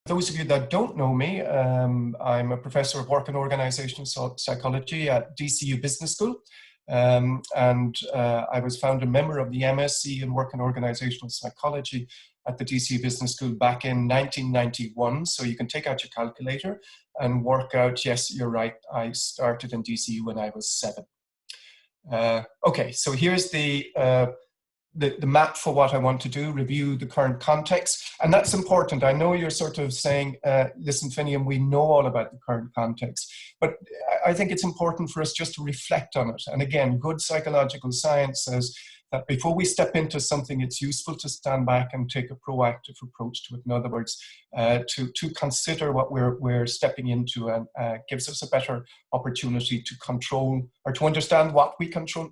Those of you that don't know me, I'm a professor of work and organizational psychology at DCU Business School. I was founding member of the MSc in work and organizational psychology at the DCU Business School back in 1991. So you can take out your calculator and work out, yes, you're right, I started in DCU when I was 7. Okay, so here's the map for what I want to do, review the current context. And that's important. I know you're sort of saying, listen, Finian, we know all about the current context, but I think it's important for us just to reflect on it. And again, good psychological science says that before we step into something, it's useful to stand back and take a proactive approach to it. In other words, to consider what we're stepping into, and gives us a better opportunity to control, or to understand what we control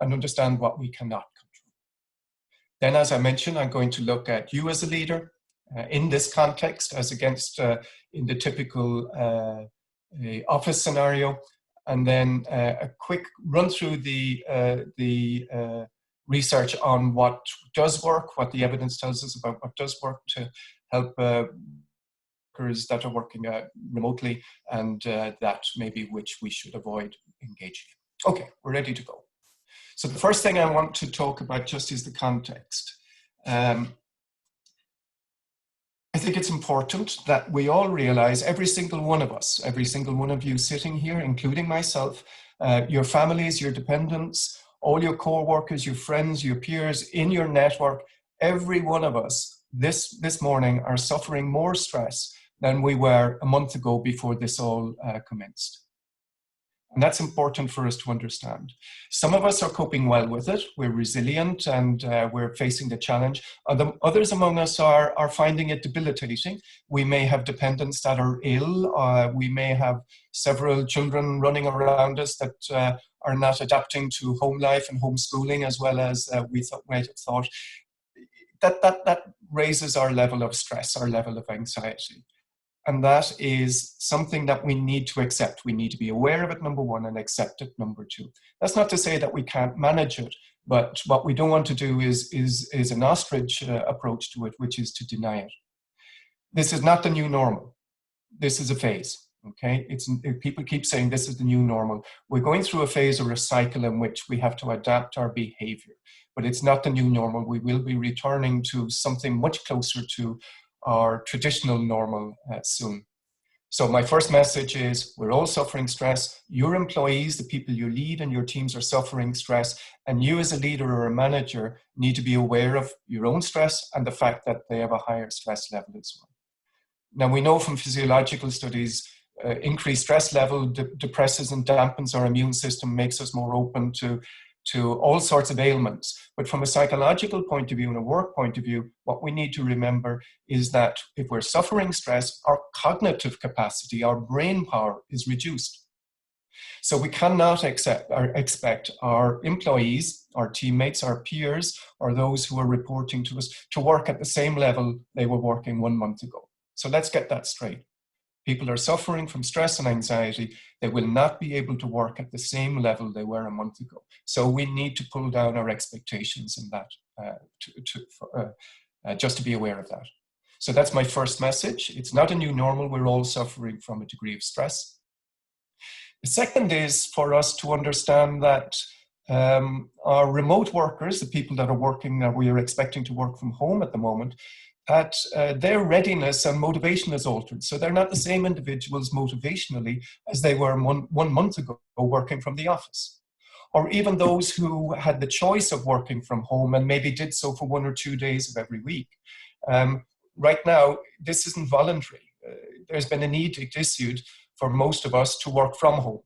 and understand what we cannot control. Then, as I mentioned, I'm going to look at you as a leader in this context as against in the typical office scenario, and then a quick run through the research on what does work, what the evidence tells us about what does work to help workers that are working remotely, and that maybe which we should avoid engaging in. Okay, we're ready to go. So the first thing I want to talk about just is the context. I think it's important that we all realize, every single one of us, every single one of you sitting here, including myself, your families, your dependents, all your co-workers, your friends, your peers in your network, every one of us this morning are suffering more stress than we were a month ago before this all commenced. And that's important for us to understand. Some of us are coping well with it. We're resilient and we're facing the challenge. Others among us are finding it debilitating. We may have dependents that are ill. We may have several children running around us that are not adapting to home life and homeschooling as well as we might have thought. That raises our level of stress, our level of anxiety. And that is something that we need to accept. We need to be aware of it, number one, and accept it, number two. That's not to say that we can't manage it, but what we don't want to do is an ostrich approach to it, which is to deny it. This is not the new normal. This is a phase, okay? People keep saying this is the new normal. We're going through a phase or a cycle in which we have to adapt our behavior, but it's not the new normal. We will be returning to something much closer to our traditional normal soon. So my first message is we're all suffering stress. Your employees, the people you lead and your teams are suffering stress, and you as a leader or a manager need to be aware of your own stress and the fact that they have a higher stress level as well. Now we know from physiological studies, increased stress level depresses and dampens our immune system, makes us more open to all sorts of ailments. But from a psychological point of view and a work point of view, what we need to remember is that if we're suffering stress, our cognitive capacity, our brain power is reduced. So we cannot expect our employees, our teammates, our peers, or those who are reporting to us to work at the same level they were working 1 month ago. So let's get that straight. People are suffering from stress and anxiety. They will not be able to work at the same level they were a month ago. So we need to pull down our expectations in that, just to be aware of that. So that's my first message. It's not a new normal. We're all suffering from a degree of stress. The second is for us to understand that our remote workers, the people that are working, that we are expecting to work from home at the moment, that their readiness and motivation is altered. So they're not the same individuals motivationally as they were one month ago working from the office. Or even those who had the choice of working from home and maybe did so for 1 or 2 days of every week. Right now, this isn't voluntary. There's been an edict issued for most of us to work from home.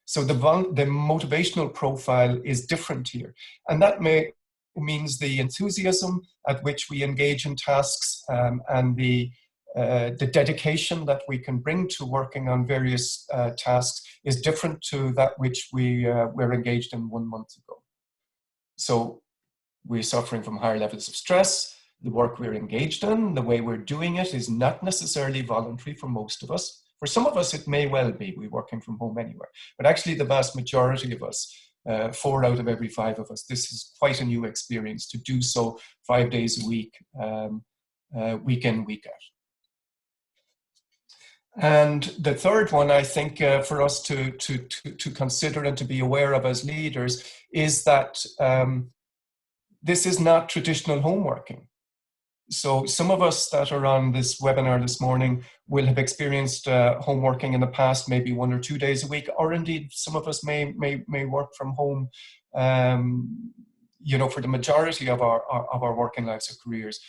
So the motivational profile is different here. And that means the enthusiasm at which we engage in tasks and the dedication that we can bring to working on various tasks is different to that which we were engaged in 1 month ago. So we're suffering from higher levels of stress. The work we're engaged in, the way we're doing it is not necessarily voluntary for most of us. For some of us, it may well be. We're working from home anywhere. But actually, the vast majority of us, 4 out of every 5 of us, this is quite a new experience to do so 5 days a week, week in, week out. And the third one, I think, for us to consider and to be aware of as leaders is that this is not traditional homeworking. So some of us that are on this webinar this morning will have experienced homeworking in the past, maybe 1 or 2 days a week, or indeed some of us may work from home, you know, for the majority of our working lives or careers.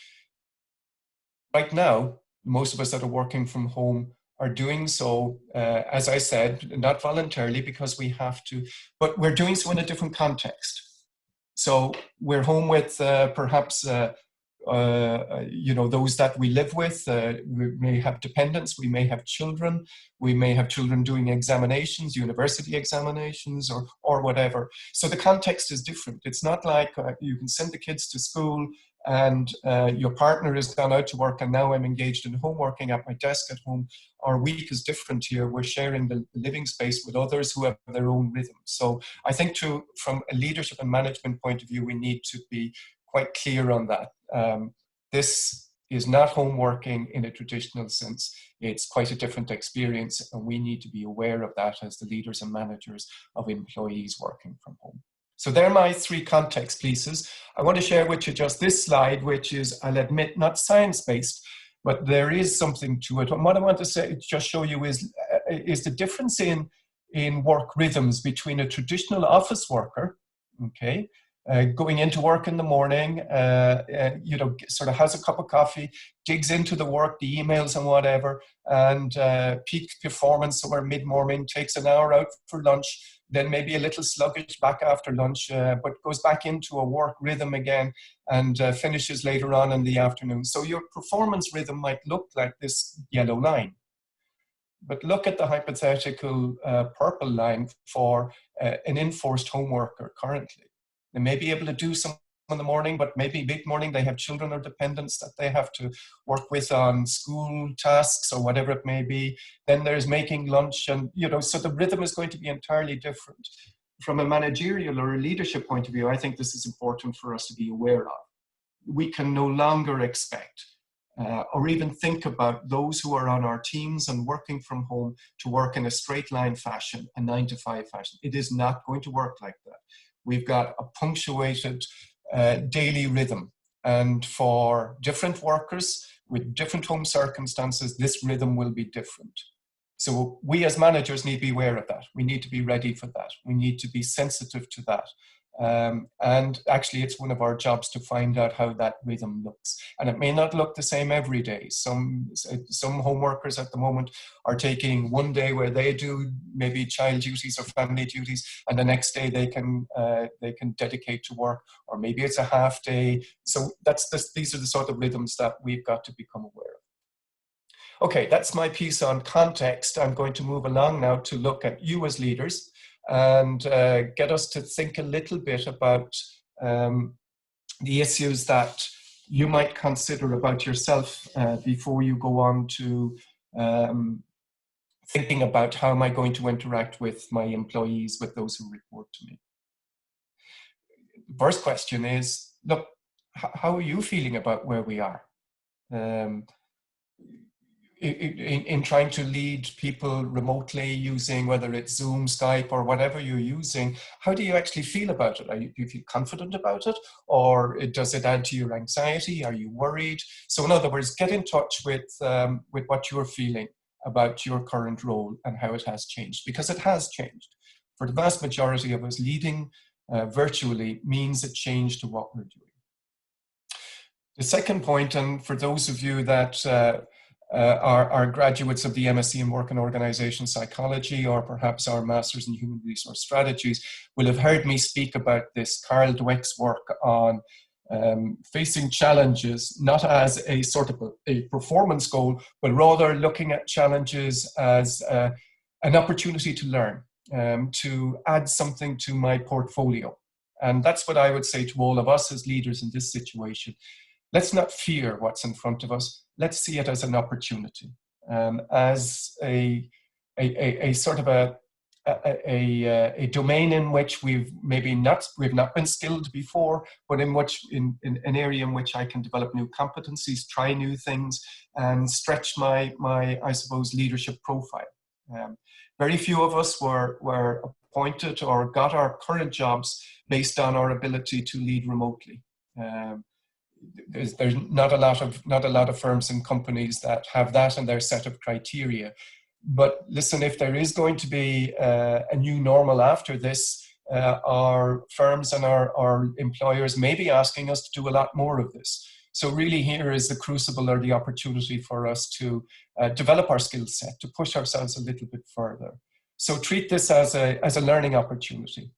Right now, most of us that are working from home are doing so, as I said, not voluntarily because we have to, but we're doing so in a different context. So we're home with perhaps you know, those that we live with. We may have dependents, we may have children, we may have children doing examinations, university examinations, or whatever. So the context is different. It's not like you can send the kids to school and your partner has gone out to work and now I'm engaged in homeworking at my desk at home. Our week is different here. We're sharing the living space with others who have their own rhythm. So I think from a leadership and management point of view, we need to be quite clear on that. This is not homeworking in a traditional sense. It's quite a different experience, and we need to be aware of that as the leaders and managers of employees working from home. So there are my 3 context pieces. I want to share with you just this slide, which is, I'll admit, not science-based, but there is something to it. And what I want to say, just show you is the difference in work rhythms between a traditional office worker, okay, going into work in the morning, you know, sort of has a cup of coffee, digs into the work, the emails and whatever, and peak performance somewhere mid-morning, takes an hour out for lunch, then maybe a little sluggish back after lunch, but goes back into a work rhythm again and finishes later on in the afternoon. So your performance rhythm might look like this yellow line. But look at the hypothetical purple line for an enforced home worker currently. They may be able to do some in the morning, but maybe mid-morning they have children or dependents that they have to work with on school tasks or whatever it may be. Then there's making lunch, and you know, so the rhythm is going to be entirely different. From a managerial or a leadership point of view, I think this is important for us to be aware of. We can no longer expect or even think about those who are on our teams and working from home to work in a straight line fashion, a 9-to-5 fashion. It is not going to work like that. We've got a punctuated daily rhythm. And for different workers with different home circumstances, this rhythm will be different. So we as managers need to be aware of that. We need to be ready for that. We need to be sensitive to that. And actually, it's one of our jobs to find out how that rhythm looks. And it may not look the same every day. Some home workers at the moment are taking one day where they do maybe child duties or family duties, and the next day they can dedicate to work, or maybe it's a half day. So these are the sort of rhythms that we've got to become aware of. Okay, that's my piece on context. I'm going to move along now to look at you as leaders and get us to think a little bit about the issues that you might consider about yourself before you go on to thinking about how am I going to interact with my employees, with those who report to me. The first question is, look, how are you feeling about where we are? In trying to lead people remotely using whether it's Zoom, Skype, or whatever you're using, how do you actually feel about it? Do you feel confident about it? Or does it add to your anxiety? Are you worried? So in other words, get in touch with what you're feeling about your current role and how it has changed, because it has changed. For the vast majority of us, leading virtually means a change to what we're doing. The second point, and for those of you that are graduates of the MSc in Work and Organization Psychology, or perhaps our Masters in Human Resource Strategies, will have heard me speak about this Carol Dweck's work on facing challenges, not as a sort of a performance goal, but rather looking at challenges as an opportunity to learn, to add something to my portfolio. And that's what I would say to all of us as leaders in this situation. Let's not fear what's in front of us. Let's see it as an opportunity, as a sort of a a domain in which we've not been skilled before, but in an area in which I can develop new competencies, try new things, and stretch my I suppose leadership profile. Very few of us were appointed or got our current jobs based on our ability to lead remotely. There's not a lot of firms and companies that have that in their set of criteria. But listen, if there is going to be a new normal after this, our firms and our employers may be asking us to do a lot more of this. So really here is the crucible or the opportunity for us to develop our skill set, to push ourselves a little bit further. So treat this as a learning opportunity.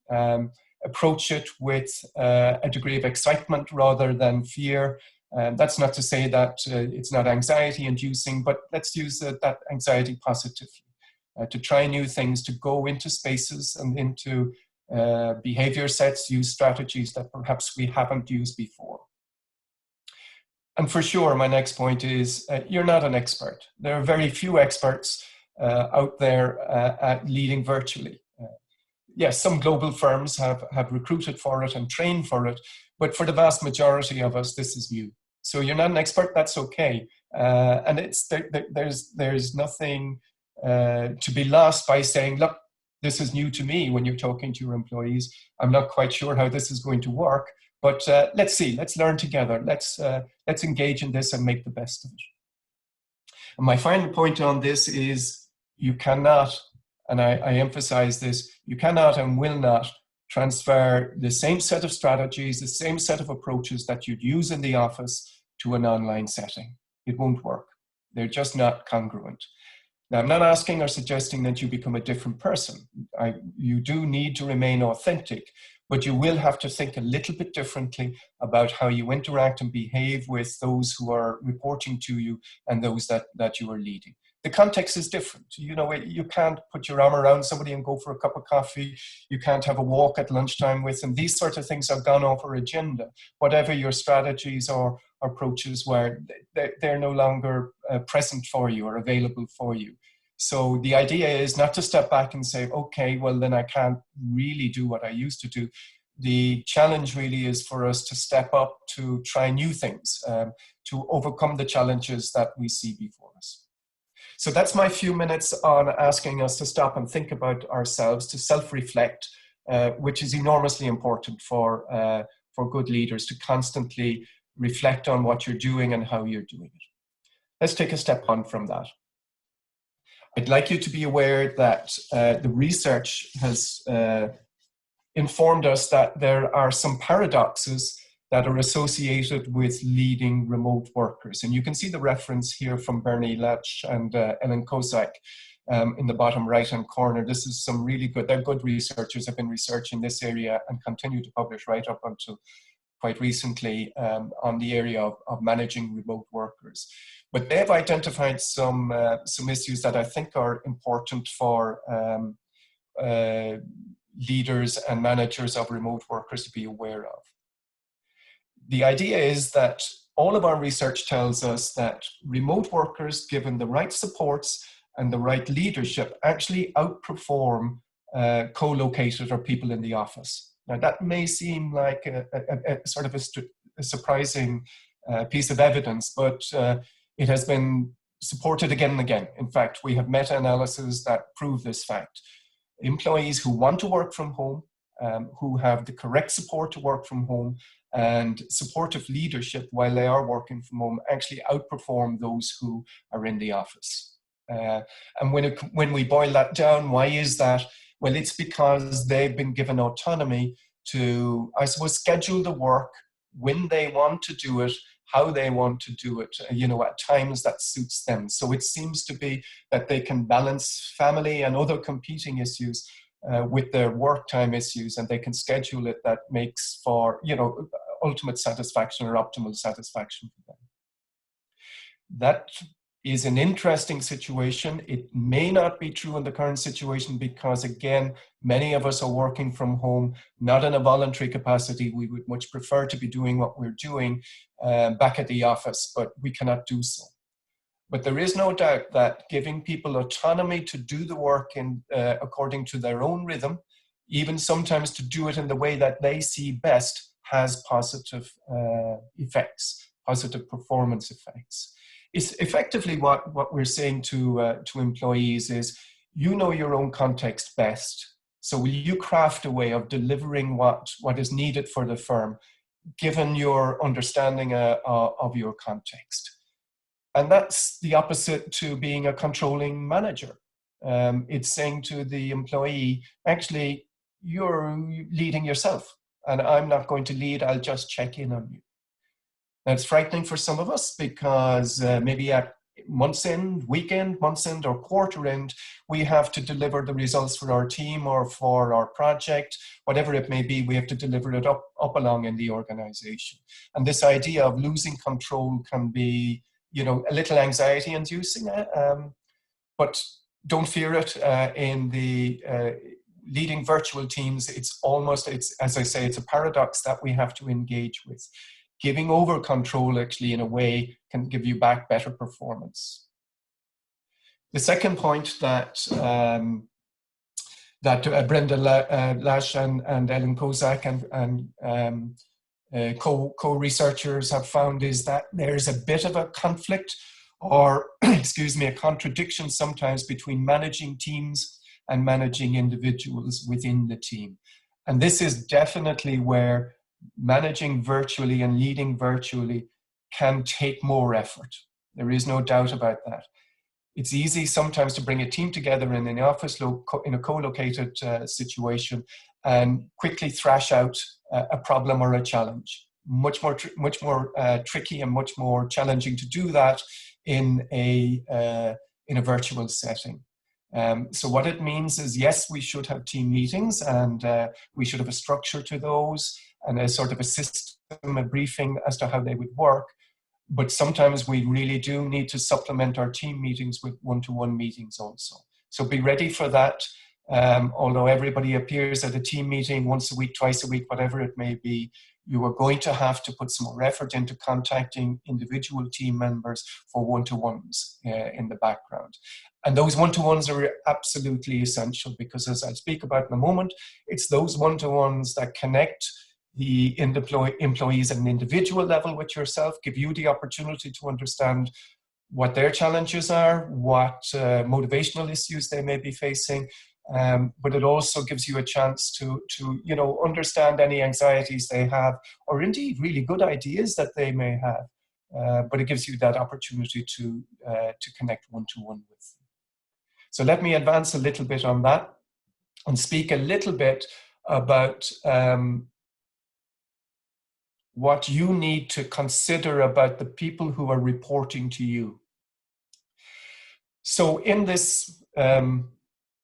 Approach it with a degree of excitement rather than fear. That's not to say that it's not anxiety inducing, but let's use that anxiety positively. To try new things, to go into spaces and into behavior sets, use strategies that perhaps we haven't used before. And for sure, my next point is you're not an expert. There are very few experts out there at leading virtually. Yes, some global firms have recruited for it and trained for it, but for the vast majority of us, this is new. So you're not an expert, that's okay. And there's nothing to be lost by saying, look, this is new to me when you're talking to your employees. I'm not quite sure how this is going to work, but let's see, let's learn together. Let's engage in this and make the best of it. And my final point on this is you cannot, and I emphasize this, you cannot and will not transfer the same set of strategies, the same set of approaches that you'd use in the office to an online setting. It won't work. They're just not congruent. Now, I'm not asking or suggesting that you become a different person. You do need to remain authentic, but you will have to think a little bit differently about how you interact and behave with those who are reporting to you and those that you are leading. The context is different. You know, you can't put your arm around somebody and go for a cup of coffee. You can't have a walk at lunchtime with them. These sort of things have gone off our agenda. Whatever your strategies or approaches were, they're no longer present for you or available for you. So the idea is not to step back and say, okay, well, then I can't really do what I used to do. The challenge really is for us to step up, to try new things, to overcome the challenges that we see before us. So that's my few minutes on asking us to stop and think about ourselves, to self-reflect, which is enormously important for good leaders, to constantly reflect on what you're doing and how you're doing it. Let's take a step on from that. I'd like you to be aware that the research has informed us that there are some paradoxes that are associated with leading remote workers. And you can see the reference here from Bernie Lach and Ellen Kozak in the bottom right-hand corner. This is some really good, they're good researchers, have been researching this area and continue to publish right up until quite recently on the area of managing remote workers. But they've identified some issues that I think are important for leaders and managers of remote workers to be aware of. The idea is that all of our research tells us that remote workers, given the right supports and the right leadership, actually outperform co-located or people in the office. Now, that may seem like a sort of a surprising piece of evidence, but it has been supported again and again. In fact, we have meta-analyses that prove this fact. Employees who want to work from home, who have the correct support to work from home, and supportive leadership while they are working from home actually outperform those who are in the office. And when we boil that down, why is that? Well, it's because they've been given autonomy to, I suppose, schedule the work when they want to do it, how they want to do it, at times that suits them. So it seems to be that they can balance family and other competing issues with their work time issues, and they can schedule it that makes for, ultimate satisfaction or optimal satisfaction for them. That is an interesting situation. It may not be true in the current situation because, again, many of us are working from home, not in a voluntary capacity. We would much prefer to be doing what we're doing back at the office, but we cannot do so. But there is no doubt that giving people autonomy to do the work according to their own rhythm, even sometimes to do it in the way that they see best, has positive effects, positive performance effects. It's effectively what we're saying to employees is, you know your own context best. So will you craft a way of delivering what is needed for the firm, given your understanding of your context? And that's the opposite to being a controlling manager. It's saying to the employee, actually, you're leading yourself, and I'm not going to lead, I'll just check in on you. Now, it's frightening for some of us because maybe at month's end, weekend, month's end, or quarter end, we have to deliver the results for our team or for our project, whatever it may be. We have to deliver it up along in the organization. And this idea of losing control can be, a little anxiety inducing, but don't fear it. In the leading virtual teams, it's as I say, it's a paradox that we have to engage with. Giving over control actually in a way can give you back better performance. The second point that Brenda Lash and Ellen Kozak and co-researchers have found is that there's a bit of a conflict, or a contradiction sometimes, between managing teams and managing individuals within the team. And this is definitely where managing virtually and leading virtually can take more effort. There is no doubt about that. It's easy sometimes to bring a team together in an office in a co-located situation and quickly thrash out a problem or a challenge. Much more tricky and much more challenging to do that in a virtual setting. So what it means is, yes, we should have team meetings, and we should have a structure to those and a sort of a system, a briefing as to how they would work. But sometimes we really do need to supplement our team meetings with one-to-one meetings also. So be ready for that. Although everybody appears at a team meeting once a week, twice a week, whatever it may be, you are going to have to put some more effort into contacting individual team members for one-to-ones in the background. And those one-to-ones are absolutely essential because, as I'll speak about in a moment, it's those one-to-ones that connect the employees at an individual level with yourself, give you the opportunity to understand what their challenges are, what motivational issues they may be facing, but it also gives you a chance to understand any anxieties they have, or indeed really good ideas that they may have. But it gives you that opportunity to connect one-to-one with them. So let me advance a little bit on that and speak a little bit about what you need to consider about the people who are reporting to you. So in this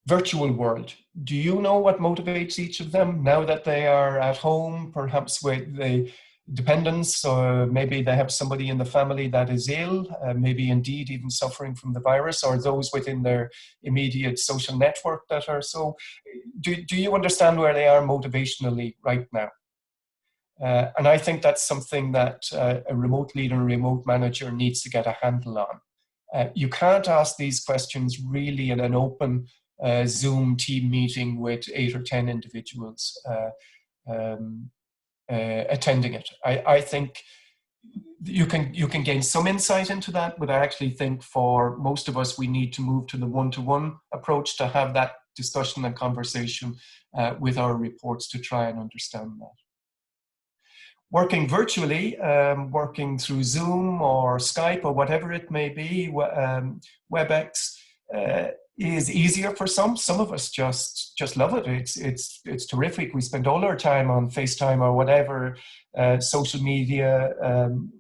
virtual world, do you know what motivates each of them now that they are at home, perhaps with the dependents, or maybe they have somebody in the family that is ill, maybe indeed even suffering from the virus, or those within their immediate social network that are so. Do you understand where they are motivationally right now? And I think that's something that a remote leader, a remote manager needs to get a handle on. You can't ask these questions really in an open Zoom team meeting with 8 or 10 individuals attending it. I think you can gain some insight into that, but I actually think for most of us, we need to move to the one-to-one approach to have that discussion and conversation with our reports to try and understand that. Working virtually, working through Zoom or Skype or whatever it may be, WebEx, is easier for some. Some of us just love it. It's terrific. We spend all our time on FaceTime or whatever social media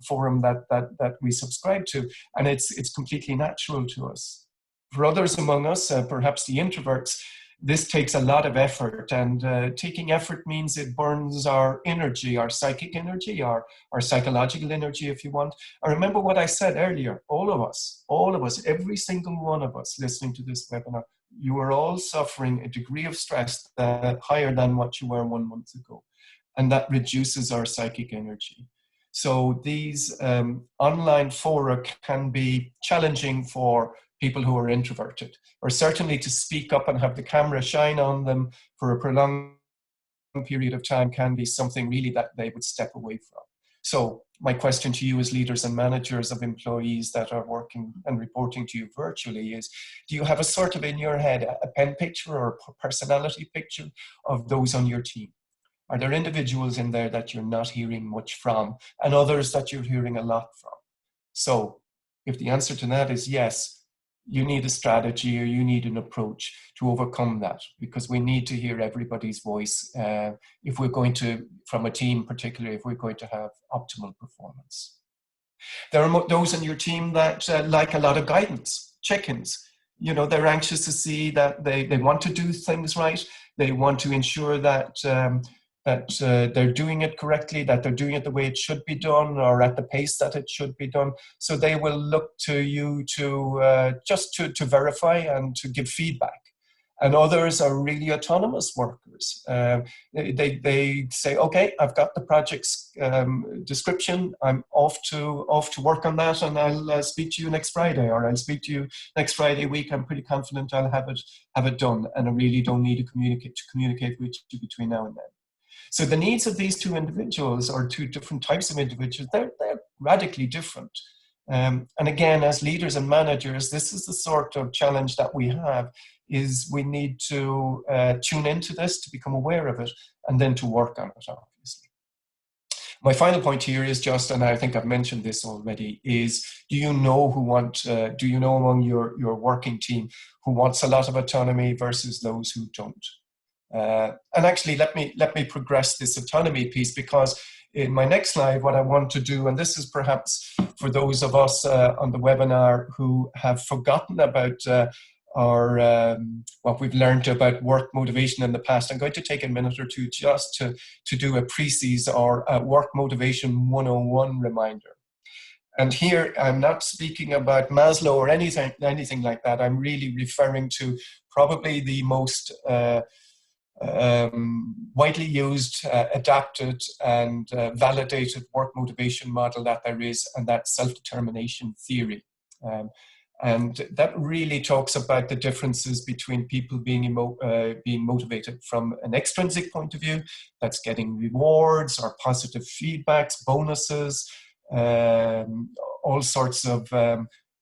forum that we subscribe to, and it's completely natural to us. For others among us, perhaps the introverts, this takes a lot of effort, and taking effort means it burns our energy, our psychic energy, our psychological energy, if you want. I remember what I said earlier, all of us, every single one of us listening to this webinar, you are all suffering a degree of stress higher than what you were 1 month ago. And that reduces our psychic energy. So these online fora can be challenging for people who are introverted, or certainly to speak up and have the camera shine on them for a prolonged period of time can be something really that they would step away from. So my question to you as leaders and managers of employees that are working and reporting to you virtually is, do you have a sort of in your head a pen picture or a personality picture of those on your team? Are there individuals in there that you're not hearing much from and others that you're hearing a lot from? So if the answer to that is yes, you need a strategy or you need an approach to overcome that, because we need to hear everybody's voice if we're going to, from a team particularly, if we're going to have optimal performance. There are those in your team that like a lot of guidance, check-ins. You know, they're anxious to see that they want to do things right. They want to ensure that they're doing it correctly, that they're doing it the way it should be done or at the pace that it should be done. So they will look to you to just to verify and to give feedback. And others are really autonomous workers. They say, okay, I've got the project's description. I'm off to work on that, and I'll speak to you next Friday, or I'll speak to you next Friday week. I'm pretty confident I'll have it done, and I really don't need to communicate with you between now and then. So the needs of these two individuals, or two different types of individuals, they're radically different. And again, as leaders and managers, this is the sort of challenge that we have, is we need to tune into this, to become aware of it, and then to work on it, obviously. My final point here is just, and I think I've mentioned this already, is do you know among your working team who wants a lot of autonomy versus those who don't? And actually, let me progress this autonomy piece, because in my next slide, what I want to do, and this is perhaps for those of us on the webinar who have forgotten about what we've learned about work motivation in the past, I'm going to take a minute or two just to do a precis or a work motivation 101 reminder. And here, I'm not speaking about Maslow or anything like that. I'm really referring to probably the most widely used, adapted and validated work motivation model that there is, and that's self-determination theory. And that really talks about the differences between people being motivated from an extrinsic point of view, that's getting rewards or positive feedbacks, bonuses, all sorts of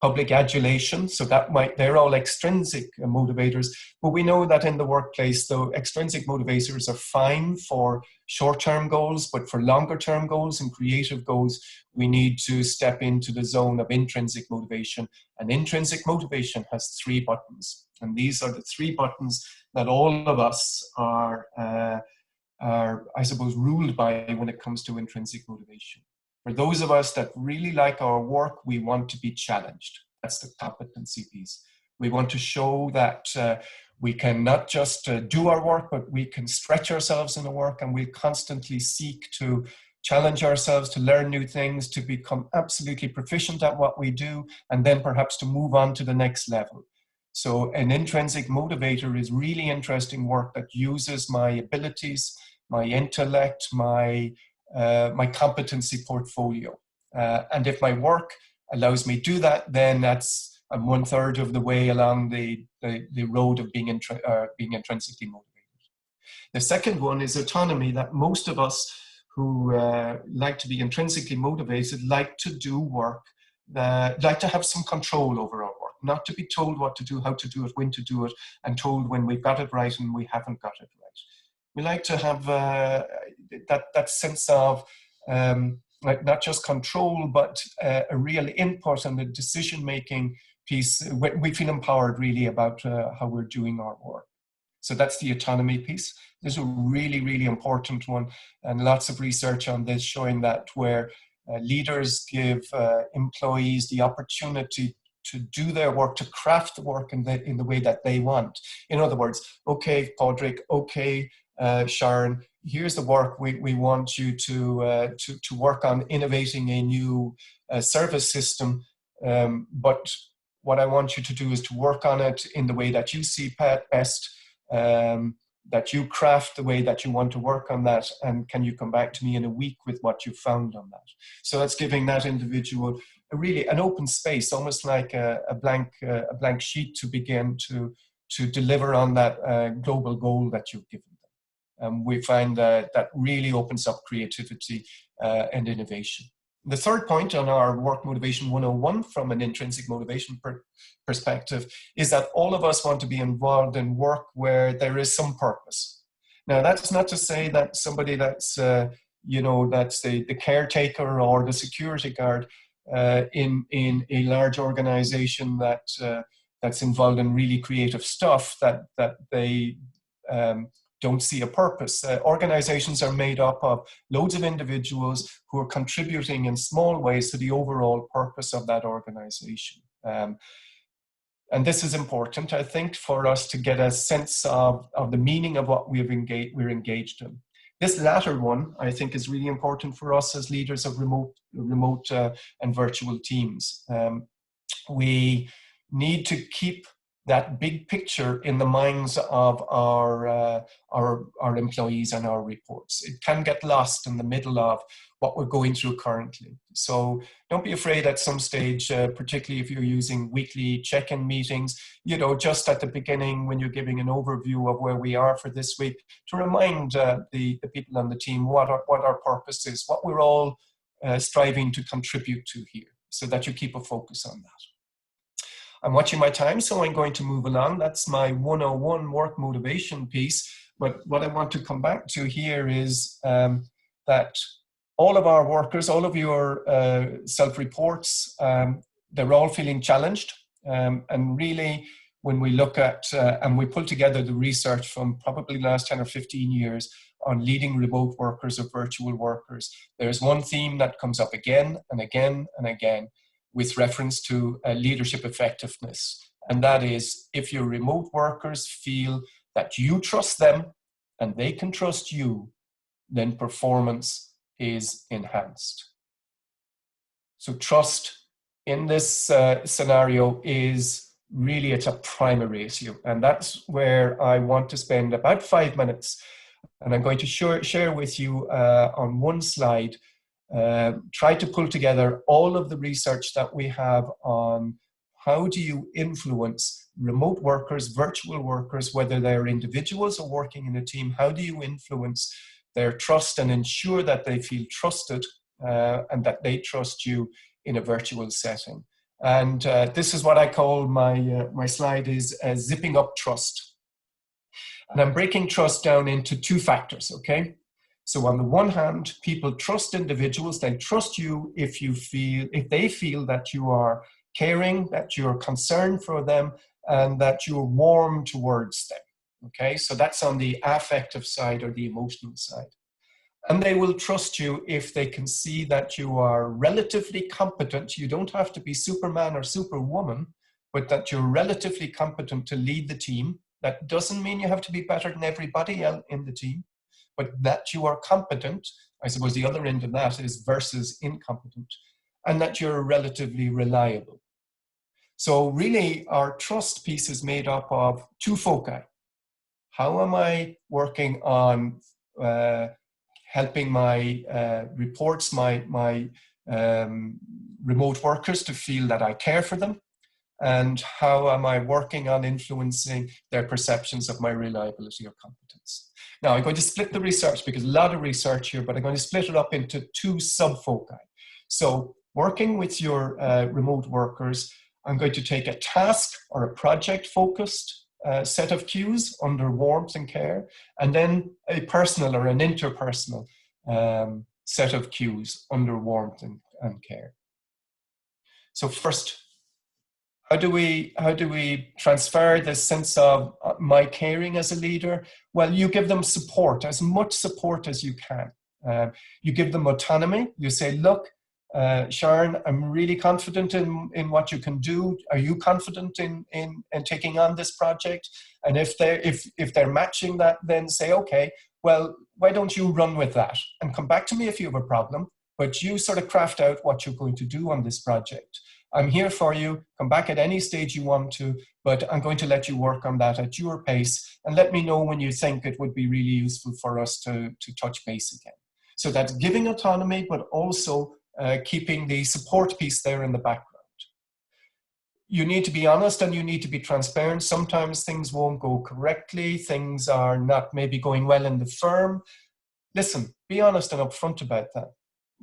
public adulation. So they're all extrinsic motivators, but we know that in the workplace, though, extrinsic motivators are fine for short-term goals, but for longer-term goals and creative goals, we need to step into the zone of intrinsic motivation. And intrinsic motivation has 3 buttons. And these are the 3 buttons that all of us are, I suppose, ruled by when it comes to intrinsic motivation. For those of us that really like our work, we want to be challenged. That's the competency piece. We want to show that we can not just do our work, but we can stretch ourselves in the work, and we constantly seek to challenge ourselves, to learn new things, to become absolutely proficient at what we do, and then perhaps to move on to the next level. So an intrinsic motivator is really interesting work that uses my abilities, my intellect, my competency portfolio. And if my work allows me to do that, then I'm 1/3 of the way along the road of being intrinsically motivated. The second one is autonomy, that most of us who like to be intrinsically motivated like to do work, like to have some control over our work, not to be told what to do, how to do it, when to do it, and told when we've got it right and we haven't got it right. We like to have that sense of like not just control, but a real input and a decision-making piece. We feel empowered really about how we're doing our work. So that's the autonomy piece. This is a really, really important one, and lots of research on this showing that where leaders give employees the opportunity to do their work, to craft the work in the way that they want. In other words, okay, Padraig, okay, Sharon, here's the work. We want you to work on innovating a new service system, but what I want you to do is to work on it in the way that you see best. that you craft the way that you want to work on that, and can you come back to me in a week with what you found on that? So that's giving that individual really an open space, almost like a blank sheet to begin to deliver on that global goal that you've given them. We find that really opens up creativity and innovation. The third point on our Work Motivation 101 from an intrinsic motivation perspective is that all of us want to be involved in work where there is some purpose. Now, that's not to say that somebody that's, that's the caretaker or the security guard in a large organization that's involved in really creative stuff, that they don't see a purpose. Organizations are made up of loads of individuals who are contributing in small ways to the overall purpose of that organization. And this is important, I think, for us to get a sense of the meaning of what we're engaged in. This latter one, I think, is really important for us as leaders of remote and virtual teams. We need to keep that big picture in the minds of our employees and our reports. It can get lost in the middle of what we're going through currently. So don't be afraid at some stage, particularly if you're using weekly check-in meetings, just at the beginning when you're giving an overview of where we are for this week, to remind the people on the team what our purpose is, what we're all striving to contribute to here, so that you keep a focus on that. I'm watching my time, so I'm going to move along. That's my 101 work motivation piece. But what I want to come back to here is that all of our workers, all of your self-reports, they're all feeling challenged. And really, when we look at and we pull together the research from probably the last 10 or 15 years on leading remote workers or virtual workers, there's one theme that comes up again and again and again, with reference to leadership effectiveness. And that is, if your remote workers feel that you trust them and they can trust you, then performance is enhanced. So trust in this scenario is really, it's a primary issue. And that's where I want to spend about 5 minutes. And I'm going to share with you on one slide, try to pull together all of the research that we have on how do you influence remote workers, virtual workers, whether they're individuals or working in a team, how do you influence their trust and ensure that they feel trusted and that they trust you in a virtual setting. And this is what I call my slide is zipping up trust. And I'm breaking trust down into two factors, okay? So on the one hand, people trust individuals. They trust you if they feel that you are caring, that you're concerned for them, and that you're warm towards them. Okay, so that's on the affective side or the emotional side. And they will trust you if they can see that you are relatively competent. You don't have to be Superman or Superwoman, but that you're relatively competent to lead the team. That doesn't mean you have to be better than everybody else in the team, but that you are competent. I suppose the other end of that is versus incompetent, and that you're relatively reliable. So really our trust piece is made up of two foci. How am I working on helping my reports, my remote workers to feel that I care for them? And how am I working on influencing their perceptions of my reliability or competence? Now, I'm going to split the research because a lot of research here, but I'm going to split it up into two subfoci. So working with your remote workers, I'm going to take a task or a project-focused set of cues under warmth and care, and then a personal or an interpersonal set of cues under warmth and care. So first, how do we transfer this sense of my caring as a leader? Well, you give them support, as much support as you can. You give them autonomy. You say, look, Sharon, I'm really confident in what you can do. Are you confident in taking on this project? And if they're matching that, then say, okay, well, why don't you run with that and come back to me if you have a problem, but you sort of craft out what you're going to do on this project. I'm here for you. Come back at any stage you want to, but I'm going to let you work on that at your pace, and let me know when you think it would be really useful for us to touch base again. So that's giving autonomy, but also keeping the support piece there in the background. You need to be honest and you need to be transparent. Sometimes things won't go correctly. Things are not maybe going well in the firm. Listen, be honest and upfront about that.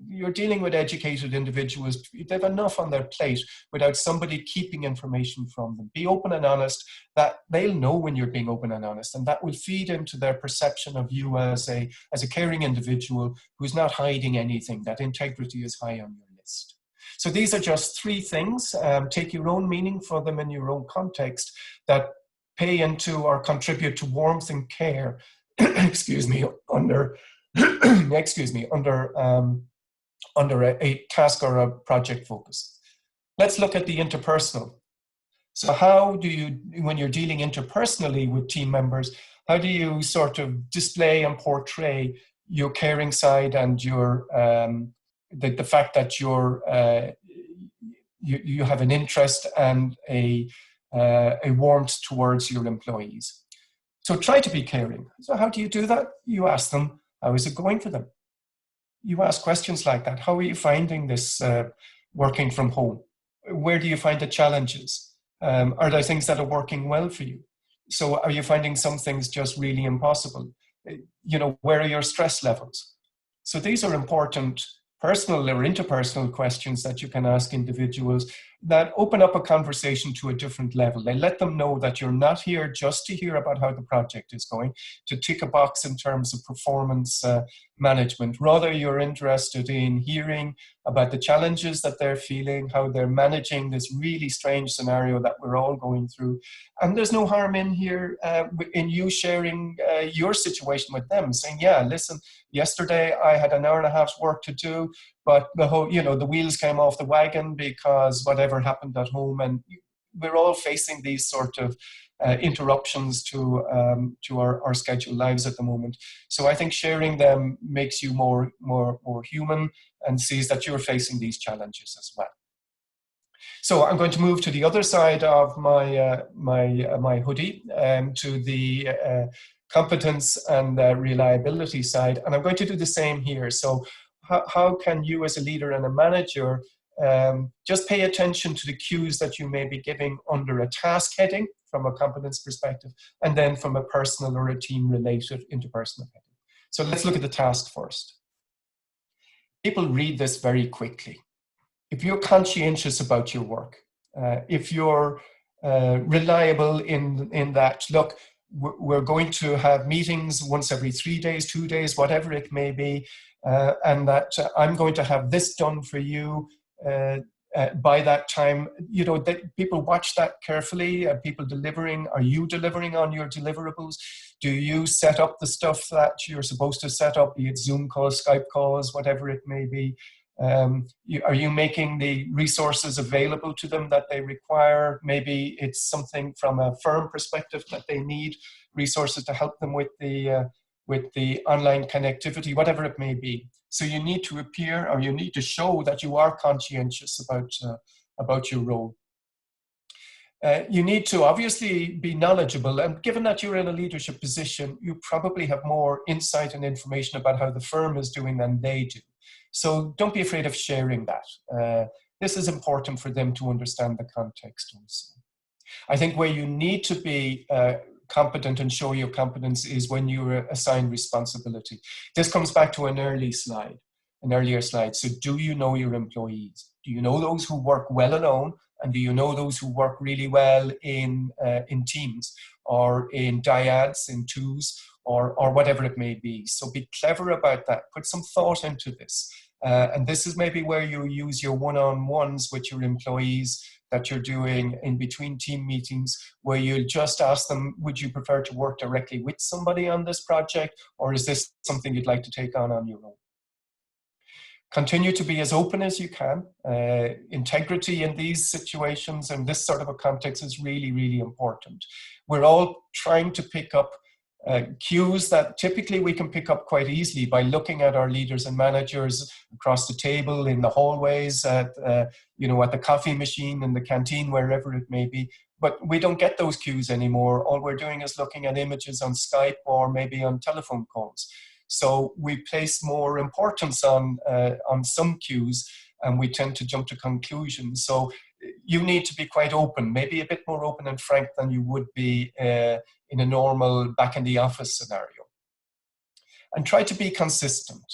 You're dealing with educated individuals. They've enough on their plate without somebody keeping information from them. Be open and honest. That they'll know when you're being open and honest, and that will feed into their perception of you as a caring individual who's not hiding anything. That integrity is high on your list. So these are just 3 things. Take your own meaning for them in your own context that pay into or contribute to warmth and care. excuse me, under under a task or a project focus. Let's look at the interpersonal. So how do you, when you're dealing interpersonally with team members, how do you sort of display and portray your caring side and your the fact that you're you have an interest and a warmth towards your employees? So try to be caring. So how do you do that? You ask them, how is it going for them? You ask questions like that. How are you finding this working from home? Where do you find the challenges? Are there things that are working well for you? So are you finding some things just really impossible? You know, where are your stress levels? So these are important personal or interpersonal questions that you can ask individuals that open up a conversation to a different level. They let them know that you're not here just to hear about how the project is going, to tick a box in terms of performance management. Rather, you're interested in hearing about the challenges that they're feeling, how they're managing this really strange scenario that we're all going through. And there's no harm in here in you sharing your situation with them, saying, yeah, listen, yesterday I had an hour and a half's work to do, but the whole, you know, the wheels came off the wagon because whatever happened at home, and we're all facing these sort of interruptions to our scheduled lives at the moment. So I think sharing them makes you more human and sees that you're facing these challenges as well. So I'm going to move to the other side of my my hoodie, to the competence and reliability side, and I'm going to do the same here. So how can you as a leader and a manager just pay attention to the cues that you may be giving under a task heading from a competence perspective, and then from a personal or a team related interpersonal heading. So let's look at the task first. People read this very quickly. If you're conscientious about your work, if you're reliable in that, look, we're going to have meetings once every 3 days, 2 days, whatever it may be, and that I'm going to have this done for you by that time. You know, people watch that carefully. People delivering. Are you delivering on your deliverables? Do you set up the stuff that you're supposed to set up, be it Zoom calls, Skype calls, whatever it may be? Are you making the resources available to them that they require? Maybe it's something from a firm perspective that they need resources to help them with the online connectivity, whatever it may be. So you need to appear, or you need to show that you are conscientious about your role. You need to obviously be knowledgeable, and given that you're in a leadership position, you probably have more insight and information about how the firm is doing than they do. So don't be afraid of sharing that. This is important for them to understand the context also. I think where you need to be competent and show your competence is when you're assigned responsibility. This comes back to an earlier slide. So do you know your employees? Do you know those who work well alone? And do you know those who work really well in teams or in dyads, in twos, or whatever it may be? So be clever about that. Put some thought into this. And this is maybe where you use your one-on-ones with your employees that you're doing in between team meetings, where you'll just ask them, would you prefer to work directly with somebody on this project, or is this something you'd like to take on your own? Continue to be as open as you can. Integrity in these situations and this sort of a context is really, really important. We're all trying to pick up Cues that typically we can pick up quite easily by looking at our leaders and managers across the table, in the hallways, at the coffee machine, in the canteen, wherever it may be. But we don't get those cues anymore. All we're doing is looking at images on Skype or maybe on telephone calls. So we place more importance on some cues, and we tend to jump to conclusions. So you need to be quite open, maybe a bit more open and frank than you would be in a normal back in the office scenario. And try to be consistent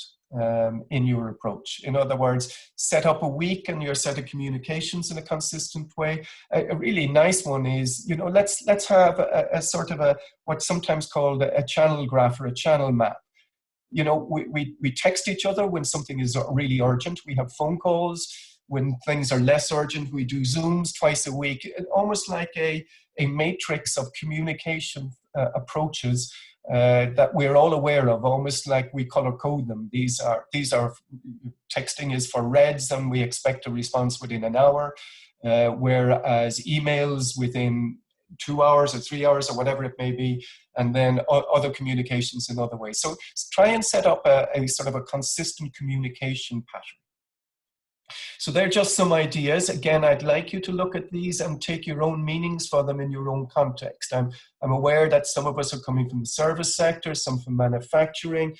in your approach. In other words, set up a week and your set of communications in a consistent way. A really nice one is, let's have a sort of what's sometimes called a channel graph or a channel map. We text each other when something is really urgent. We have phone calls. When things are less urgent, we do Zooms twice a week, almost like a matrix of communication approaches that we're all aware of, almost like we color code them. These are texting is for reds, and we expect a response within an hour, whereas emails within 2 hours or 3 hours or whatever it may be, and then other communications in other ways. So try and set up a sort of a consistent communication pattern. So they're just some ideas. Again, I'd like you to look at these and take your own meanings for them in your own context. I'm aware that some of us are coming from the service sector, some from manufacturing,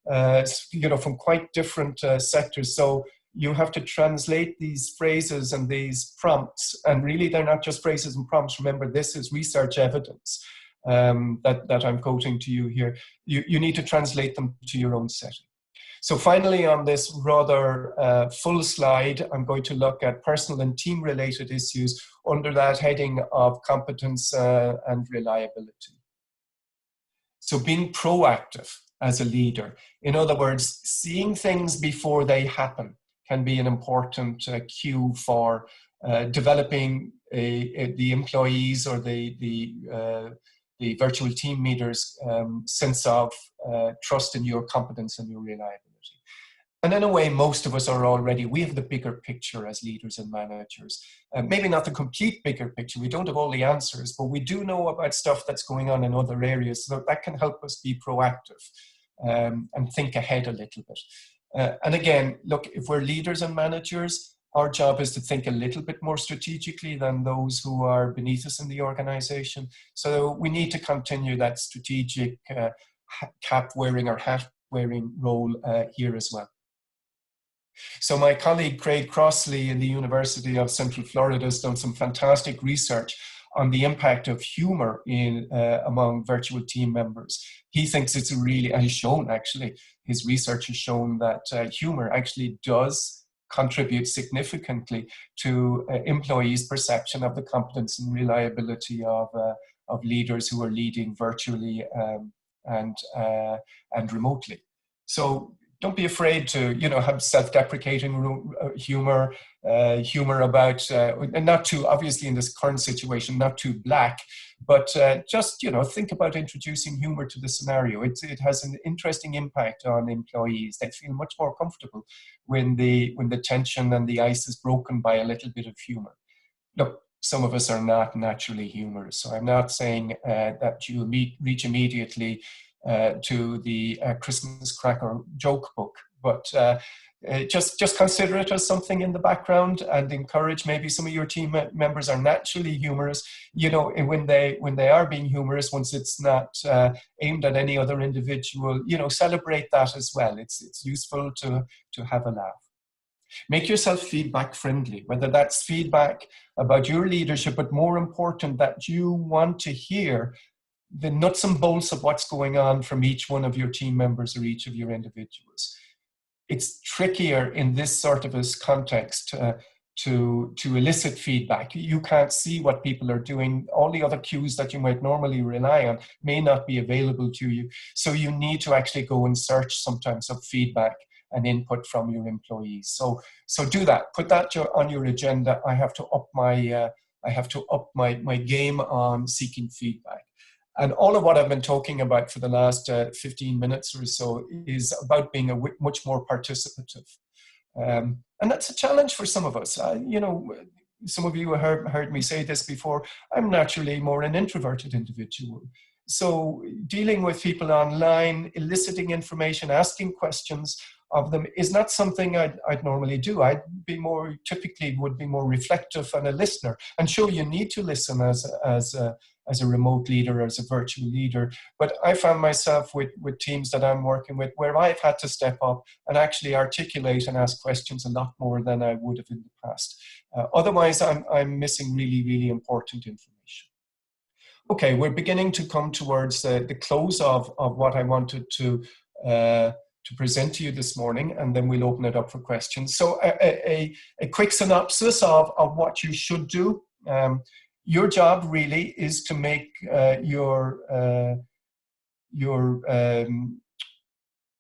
from quite different sectors. So you have to translate these phrases and these prompts. And really, they're not just phrases and prompts. Remember, this is research evidence that I'm quoting to you here. You need to translate them to your own setting. So finally, on this rather full slide, I'm going to look at personal and team-related issues under that heading of competence and reliability. So being proactive as a leader, in other words, seeing things before they happen, can be an important cue for developing the employees or the virtual team leaders' sense of trust in your competence and your reliability. And in a way, most of us are already, we have the bigger picture as leaders and managers. Maybe not the complete bigger picture, we don't have all the answers, but we do know about stuff that's going on in other areas, so that can help us be proactive and think ahead a little bit. And again, look, if we're leaders and managers, our job is to think a little bit more strategically than those who are beneath us in the organization. So we need to continue that strategic cap wearing or hat wearing role here as well. So my colleague Craig Crossley in the University of Central Florida has done some fantastic research on the impact of humor among virtual team members. He thinks it's really, and he's shown actually, his research has shown that humor actually does contribute significantly to employees' perception of the competence and reliability of leaders who are leading virtually and remotely. So don't be afraid to, have self-deprecating humor about, and not too, obviously in this current situation, not too black, but just, think about introducing humor to the scenario. It has an interesting impact on employees. They feel much more comfortable when the tension and the ice is broken by a little bit of humor. Look, some of us are not naturally humorous, so I'm not saying that you'll reach immediately to the Christmas cracker joke book, but just consider it as something in the background and encourage. Maybe some of your team members are naturally humorous, when they are being humorous, once it's not aimed at any other individual, celebrate that as well. It's useful to have a laugh. Make yourself feedback friendly, whether that's feedback about your leadership, but more important, that you want to hear the nuts and bolts of what's going on from each one of your team members or each of your individuals. It's trickier in this sort of a context to elicit feedback. You can't see what people are doing. All the other cues that you might normally rely on may not be available to you. So you need to actually go and search sometimes of feedback and input from your employees. So do that. Put that on your agenda. I have to up my game on seeking feedback. And all of what I've been talking about for the last 15 minutes or so is about being much more participative. And that's a challenge for some of us. Some of you have heard me say this before. I'm naturally more an introverted individual. So dealing with people online, eliciting information, asking questions of them is not something I'd normally do. I'd be more, typically would be more reflective and a listener. And sure, you need to listen as a remote leader, as a virtual leader. But I found myself with teams that I'm working with where I've had to step up and actually articulate and ask questions a lot more than I would have in the past. Otherwise, I'm missing really, really important information. Okay, we're beginning to come towards the close of what I wanted to present to you this morning, and then we'll open it up for questions. So a quick synopsis of what you should do. Your job really is to make your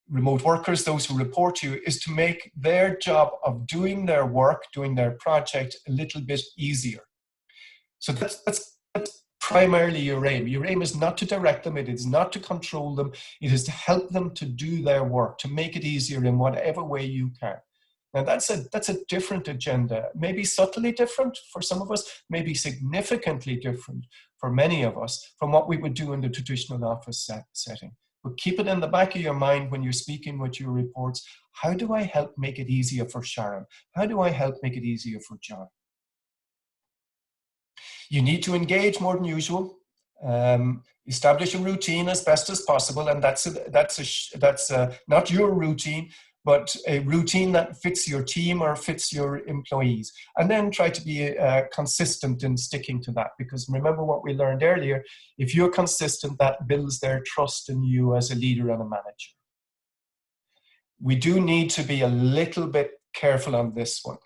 remote workers, those who report to you, is to make their job of doing their work, doing their project a little bit easier. So that's primarily your aim. Your aim is not to direct them, it is not to control them, it is to help them to do their work, to make it easier in whatever way you can. Now that's a different agenda, maybe subtly different for some of us, maybe significantly different for many of us from what we would do in the traditional office setting. But keep it in the back of your mind when you're speaking with your reports. How do I help make it easier for Sharon? How do I help make it easier for John? You need to engage more than usual. Establish a routine as best as possible, and that's not your routine, but a routine that fits your team or fits your employees. And then try to be consistent in sticking to that, because remember what we learned earlier, if you're consistent, that builds their trust in you as a leader and a manager. We do need to be a little bit careful on this one.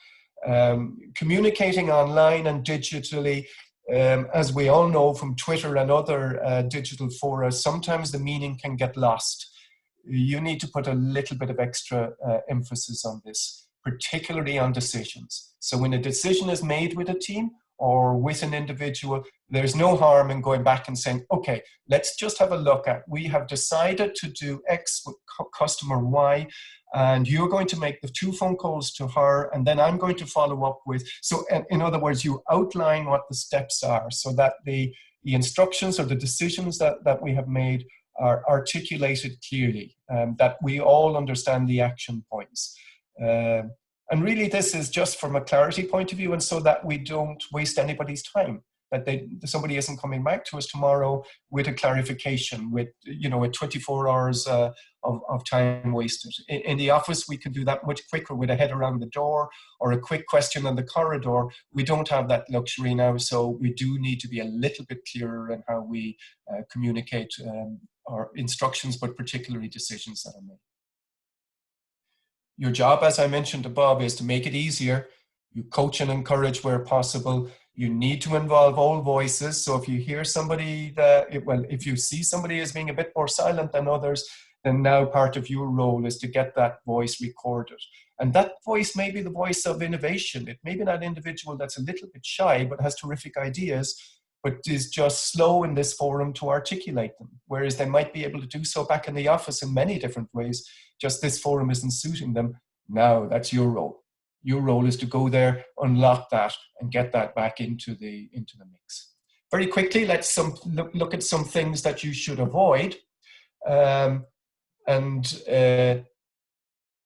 Communicating online and digitally, as we all know from Twitter and other digital fora, sometimes the meaning can get lost. You need to put a little bit of extra emphasis on this, particularly on decisions. So when a decision is made with a team or with an individual, there's no harm in going back and saying, okay, let's just have a look at, we have decided to do X with customer Y, and you're going to make the 2 phone calls to her, and then I'm going to follow up with, so in other words, you outline what the steps are so that the instructions or the decisions that we have made are articulated clearly, that we all understand the action points. And really this is just from a clarity point of view, and so that we don't waste anybody's time, that somebody isn't coming back to us tomorrow with a clarification, with 24 hours of time wasted. In the office, we can do that much quicker with a head around the door or a quick question on the corridor. We don't have that luxury now, so we do need to be a little bit clearer in how we communicate our instructions, but particularly decisions that are made. Your job, as I mentioned above, is to make it easier. You coach and encourage where possible. You need to involve all voices. So if you hear somebody if you see somebody as being a bit more silent than others, then now part of your role is to get that voice recorded. And that voice may be the voice of innovation. It may be that individual that's a little bit shy, but has terrific ideas, but is just slow in this forum to articulate them. Whereas they might be able to do so back in the office in many different ways. Just this forum isn't suiting them. Now that's your role. Your role is to go there, unlock that, and get that back into the mix. Very quickly, let's look at some things that you should avoid.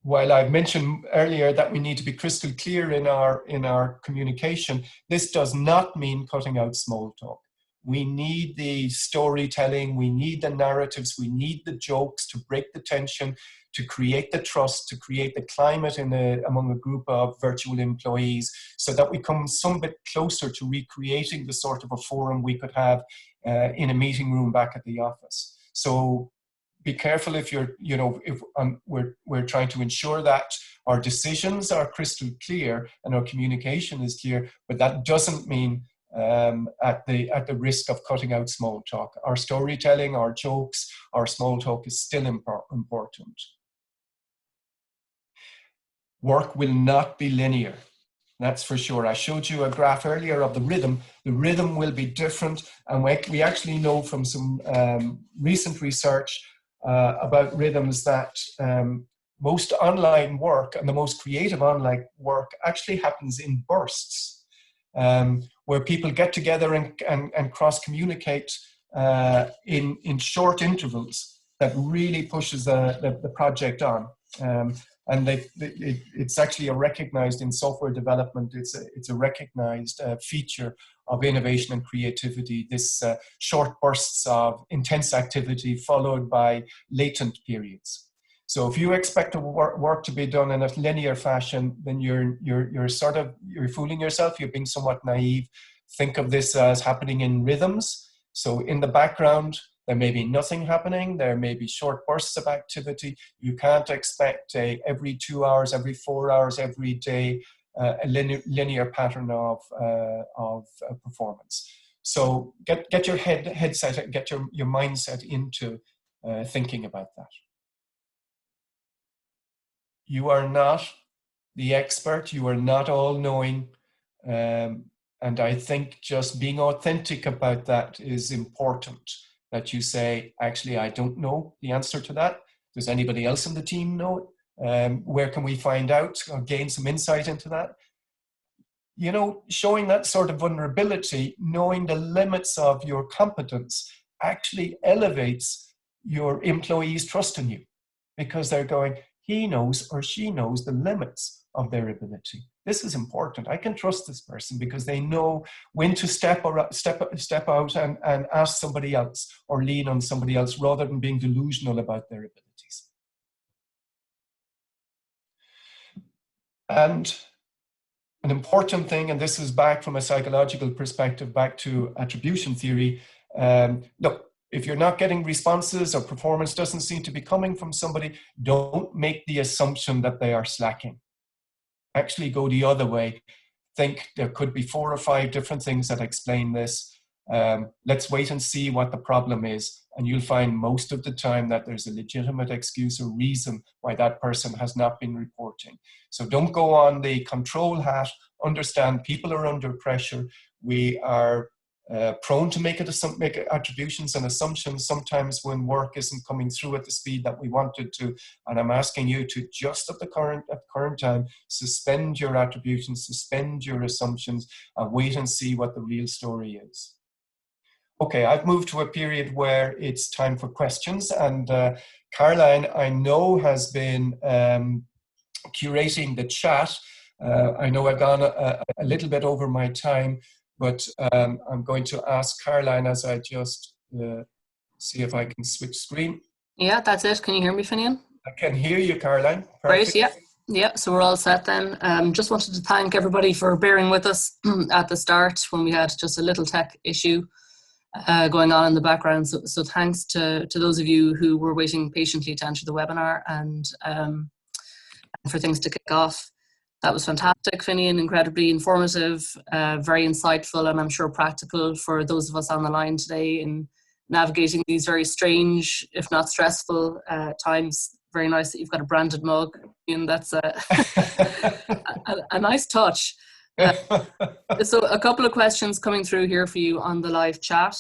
While I've mentioned earlier that we need to be crystal clear in our communication, this does not mean cutting out small talk. We need the storytelling, we need the narratives, we need the jokes to break the tension, to create the trust, to create the climate among a group of virtual employees, so that we come some bit closer to recreating the sort of a forum we could have in a meeting room back at the office. So be careful if we're trying to ensure that our decisions are crystal clear and our communication is clear, but that doesn't mean at the risk of cutting out small talk. Our storytelling, our jokes, our small talk is still important. Work will not be linear. That's for sure. I showed you a graph earlier of the rhythm. The rhythm will be different, and we actually know from some recent research about rhythms that most online work and the most creative online work actually happens in bursts, where people get together and cross-communicate in short intervals that really pushes the project on. And it's actually a recognized in software development. It's a recognized feature of innovation and creativity. This short bursts of intense activity followed by latent periods. So if you expect the work to be done in a linear fashion, then you're fooling yourself. You're being somewhat naive. Think of this as happening in rhythms. So in the background, there may be nothing happening. There may be short bursts of activity. You can't expect every 2 hours, every 4 hours, every day, a linear pattern of performance. So get your headset, get your mindset into thinking about that. You are not the expert. You are not all-knowing. And I think just being authentic about that is important. That you say, actually, I don't know the answer to that. Does anybody else in the team know it? Where can we find out or gain some insight into that? You know, showing that sort of vulnerability, knowing the limits of your competence actually elevates your employees' trust in you, because they're going, he knows or she knows the limits of their ability. This is important. I can trust this person because they know when to step out and ask somebody else or lean on somebody else rather than being delusional about their abilities. And an important thing, and this is back from a psychological perspective, back to attribution theory. Look, if you're not getting responses or performance doesn't seem to be coming from somebody, don't make the assumption that they are slacking. Actually go the other way. Think there could be 4 or 5 different things that explain this. Let's wait and see what the problem is. And you'll find most of the time that there's a legitimate excuse or reason why that person has not been reporting. So don't go on the control hat. Understand people are under pressure. We are prone to make attributions and assumptions sometimes when work isn't coming through at the speed that we wanted to. And I'm asking you to just at the current time, suspend your attributions, suspend your assumptions, and wait and see what the real story is. Okay, I've moved to a period where it's time for questions, and Caroline, I know, has been curating the chat. I know I've gone a little bit over my time, but I'm going to ask Caroline as I just see if I can switch screen. Yeah, that's it. Can you hear me, Finian? I can hear you, Caroline. Perfect. Great, yeah. Yeah, so we're all set then. Just wanted to thank everybody for bearing with us at the start when we had just a little tech issue going on in the background. So thanks to those of you who were waiting patiently to enter the webinar and for things to kick off. That was fantastic, Finian, incredibly informative, very insightful, and I'm sure practical for those of us on the line today in navigating these very strange, if not stressful times. Very nice that you've got a branded mug, and that's a nice touch. So a couple of questions coming through here for you on the live chat.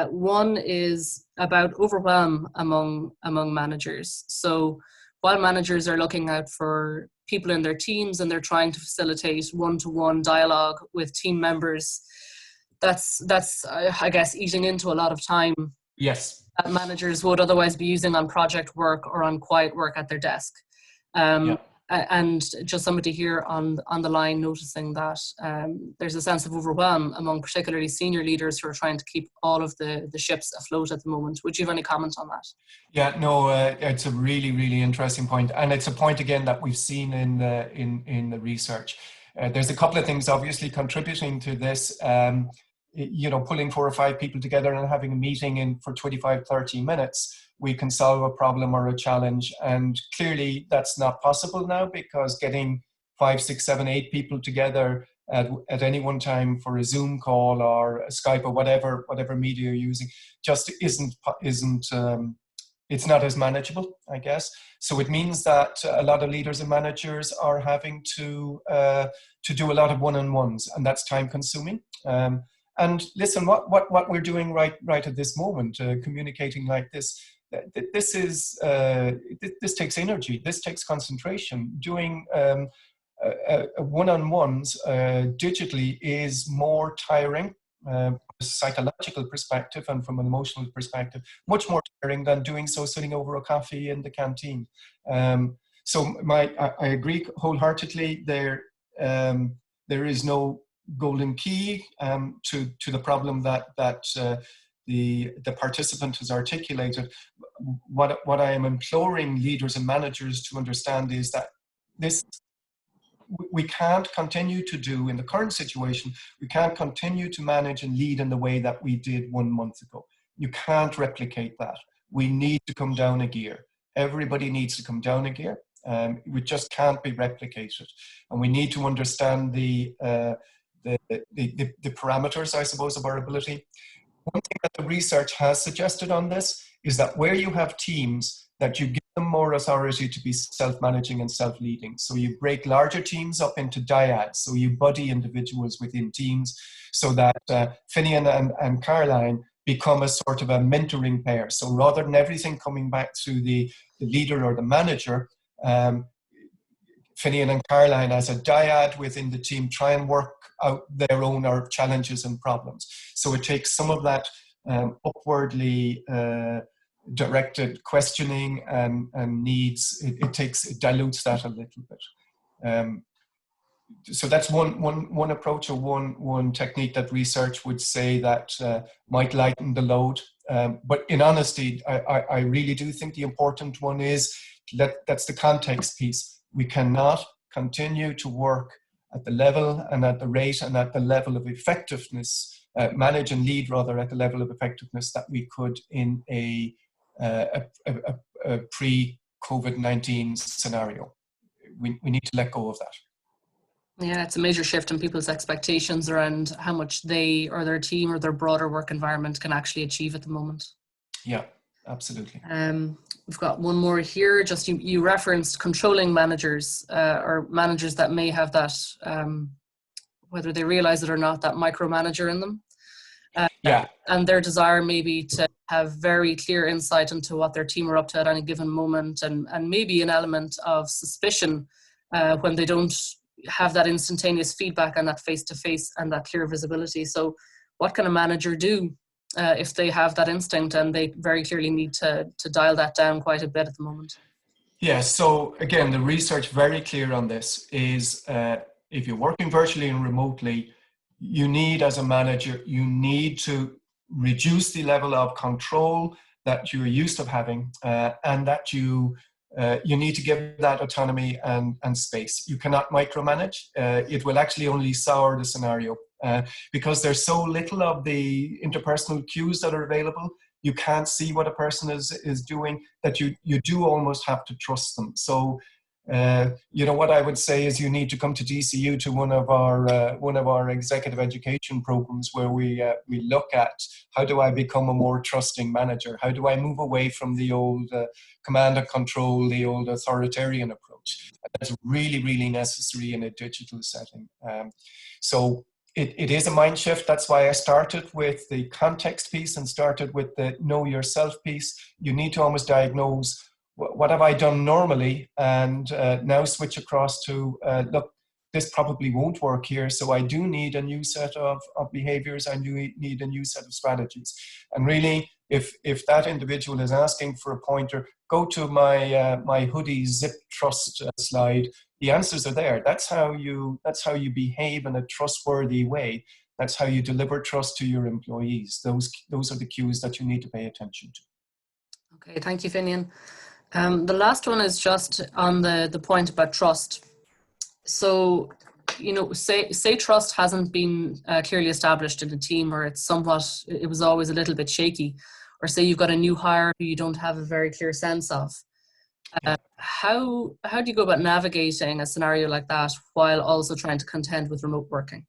One is about overwhelm among managers. So while managers are looking out for people in their teams and they're trying to facilitate one-to-one dialogue with team members, that's I guess eating into a lot of time. Yes. That managers would otherwise be using on project work or on quiet work at their desk. And just somebody here on the line noticing that there's a sense of overwhelm among particularly senior leaders who are trying to keep all of the ships afloat at the moment. Would you have any comment on that? Yeah, no, it's a really, really interesting point. And it's a point, again, that we've seen in the research. There's a couple of things obviously contributing to this. You know, pulling 4 or 5 people together and having a meeting for 25, 30 minutes, we can solve a problem or a challenge. And clearly that's not possible now, because getting 5, 6, 7, 8 people together at any one time for a Zoom call or a Skype or whatever media you're using just isn't it's not as manageable, I guess. So it means that a lot of leaders and managers are having to do a lot of one-on-ones, and that's time consuming. And listen, what we're doing right at this moment, communicating like this, this takes energy, this takes concentration. Doing one-on-ones digitally is more tiring, from a psychological perspective and from an emotional perspective, much more tiring than doing so sitting over a coffee in the canteen. So I agree wholeheartedly. There is no golden key to the problem that the participant has articulated. What I am imploring leaders and managers to understand is that we can't continue to do in the current situation. We can't continue to manage and lead in the way that we did 1 month ago. You can't replicate that. We need to come down a gear. Everybody needs to come down a gear. We just can't be replicated, and we need to understand the parameters, I suppose, of our ability. One thing that the research has suggested on this is that where you have teams, that you give them more authority to be self-managing and self-leading. So you break larger teams up into dyads, so you buddy individuals within teams, so that Finian and Caroline become a sort of a mentoring pair. So rather than everything coming back to the leader or the manager, Finian and Caroline as a dyad within the team try and work out their own challenges and problems. So it takes some of that upwardly directed questioning and needs. It dilutes that a little bit. So that's one approach or one technique that research would say that might lighten the load. But in honesty, I really do think the important one is that's the context piece. We cannot continue to work at the level and at the rate and at the level of effectiveness, manage and lead rather at the level of effectiveness that we could in a pre-COVID-19 scenario. We need to let go of that. Yeah, it's a major shift in people's expectations around how much they or their team or their broader work environment can actually achieve at the moment. Yeah, absolutely. We've got one more here. Just you referenced controlling managers or managers that may have that, whether they realize it or not, that micromanager in them. Yeah. And their desire maybe to have very clear insight into what their team are up to at any given moment, and maybe an element of suspicion when they don't have that instantaneous feedback and that face-to-face and that clear visibility. So what can a manager do if they have that instinct and they very clearly need to dial that down quite a bit at the moment? Yeah, so again, the research very clear on this is if you're working virtually and remotely, you need, as a manager, you need to reduce the level of control that you're used to having, and that you need to give that autonomy and space. You cannot micromanage. It will actually only sour the scenario because there's so little of the interpersonal cues that are available. You can't see what a person is doing, that you do almost have to trust them. So what I would say is you need to come to DCU to one of our executive education programs where we look at how do I become a more trusting manager? How do I move away from the old command and control, the old authoritarian approach? That's really, really necessary in a digital setting. So it is a mind shift. That's why I started with the context piece and started with the know yourself piece. You need to almost diagnose what have I done normally, and now switch across to, look, this probably won't work here, so I do need a new set of behaviors, I do need a new set of strategies. And really, if that individual is asking for a pointer, go to my hoodie zip trust slide. The answers are there. That's how you behave in a trustworthy way. That's how you deliver trust to your employees. Those are the cues that you need to pay attention to. Okay, thank you, Finian. The last one is just on the point about trust. So, say trust hasn't been clearly established in a team, or it was always a little bit shaky, or say you've got a new hire who you don't have a very clear sense of. How do you go about navigating a scenario like that while also trying to contend with remote working?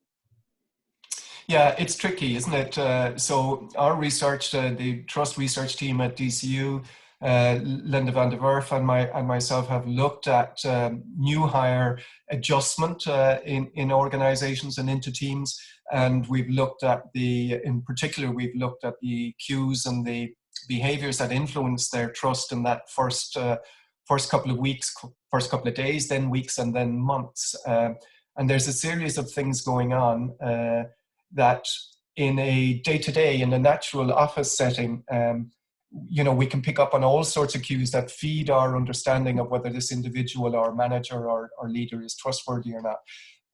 Yeah, it's tricky, isn't it? So our research, the trust research team at DCU, Linda van der Werf and myself have looked at new hire adjustment in organizations and into teams, and we've looked at in particular the cues and the behaviors that influence their trust in that first couple of weeks, first couple of days, then weeks, and then months. And there's a series of things going on that in a day-to-day, in a natural office setting, we can pick up on all sorts of cues that feed our understanding of whether this individual or manager or leader is trustworthy or not.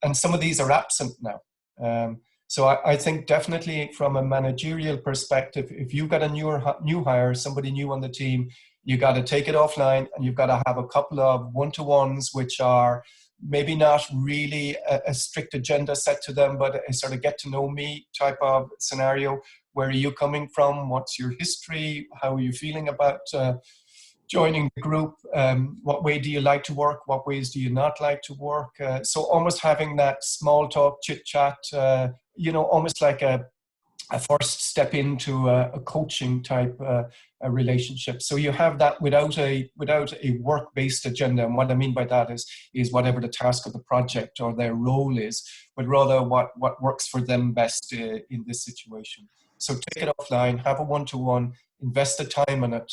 And some of these are absent now. So I think definitely from a managerial perspective, if you've got a new hire, somebody new on the team, you got to take it offline, and you've got to have a couple of one-to-ones, which are maybe not really a strict agenda set to them, but a sort of get to know me type of scenario. Where are you coming from? What's your history? How are you feeling about joining the group? What way do you like to work? What ways do you not like to work? So almost having that small talk, chit chat, almost like a first step into a coaching type a relationship. So you have that without a work-based agenda. And what I mean by that is whatever the task of the project or their role is, but rather what works for them best in this situation. So take it offline, have a one-to-one, invest the time in it.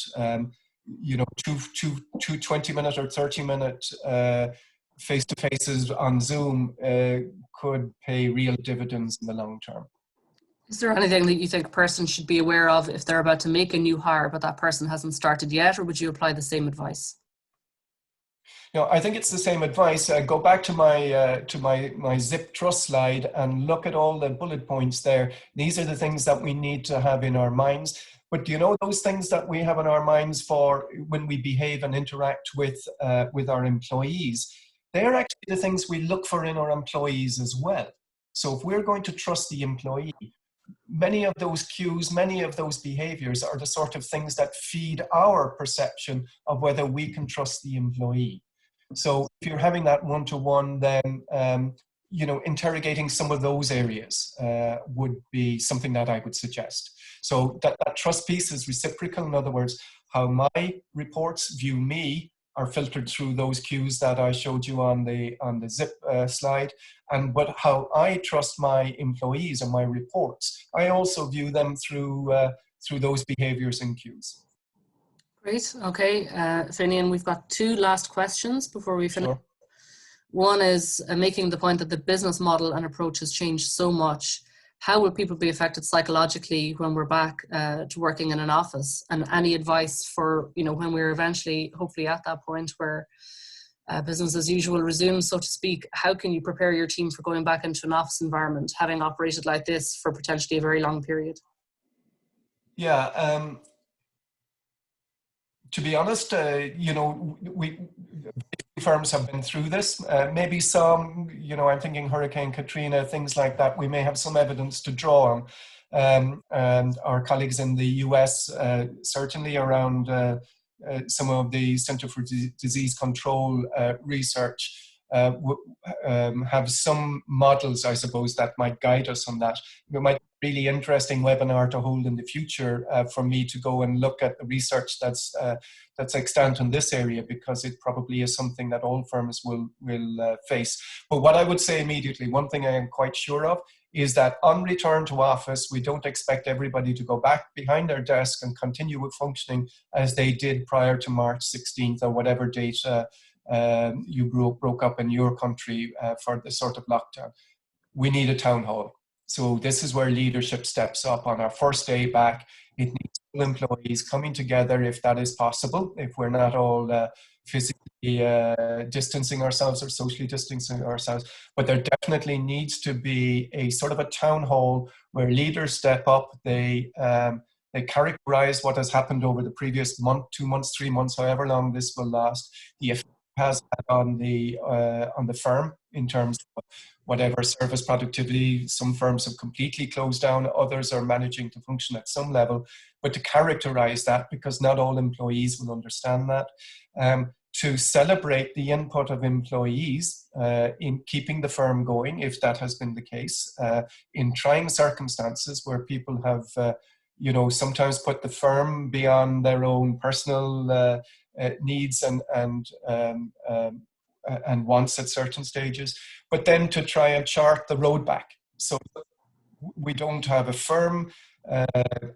Two 20-minute or 30-minute face-to-faces on Zoom could pay real dividends in the long term. Is there anything that you think a person should be aware of if they're about to make a new hire, but that person hasn't started yet, or would you apply the same advice? I think it's the same advice. Go back to my zip trust slide and look at all the bullet points there. These are the things that we need to have in our minds. But do you know those things that we have in our minds for when we behave and interact with our employees? They're actually the things we look for in our employees as well. So if we're going to trust the employee, many of those cues, many of those behaviors are the sort of things that feed our perception of whether we can trust the employee. So if you're having that one-to-one, then interrogating some of those areas would be something that I would suggest. So that trust piece is reciprocal. In other words, how my reports view me are filtered through those cues that I showed you on the zip slide, but how I trust my employees and my reports, I also view them through those behaviors and cues. Great. Okay, Finian, we've got two last questions before we finish. Sure. One is making the point that the business model and approach has changed so much. How will people be affected psychologically when we're back to working in an office? And any advice for, when we're eventually, hopefully at that point where business as usual resumes, so to speak, how can you prepare your team for going back into an office environment, having operated like this for potentially a very long period? Yeah, to be honest, firms have been through this. Maybe some, I'm thinking Hurricane Katrina, things like that. We may have some evidence to draw on. And our colleagues in the US, certainly around some of the Center for Disease Control research, have some models, I suppose, that might guide us on that. It might be a really interesting webinar to hold in the future for me to go and look at the research that's extant in this area, because it probably is something that all firms will face. But what I would say immediately, one thing I am quite sure of, is that on return to office, we don't expect everybody to go back behind their desk and continue with functioning as they did prior to March 16th or whatever date you broke up in your country for this sort of lockdown. We need a town hall. So this is where leadership steps up. On our first day back, it needs all employees coming together if that is possible, if we're not all physically distancing ourselves or socially distancing ourselves. But there definitely needs to be a sort of a town hall where leaders step up. They characterize what has happened over the previous month, 2 months, 3 months, however long this will last, the effect has had on the firm in terms of whatever service productivity. Some firms have completely closed down, others are managing to function at some level, but to characterize that, because not all employees will understand that. To celebrate the input of employees in keeping the firm going, if that has been the case, in trying circumstances where people have sometimes put the firm beyond their own personal needs and wants at certain stages, but then to try and chart the road back. So we don't have a firm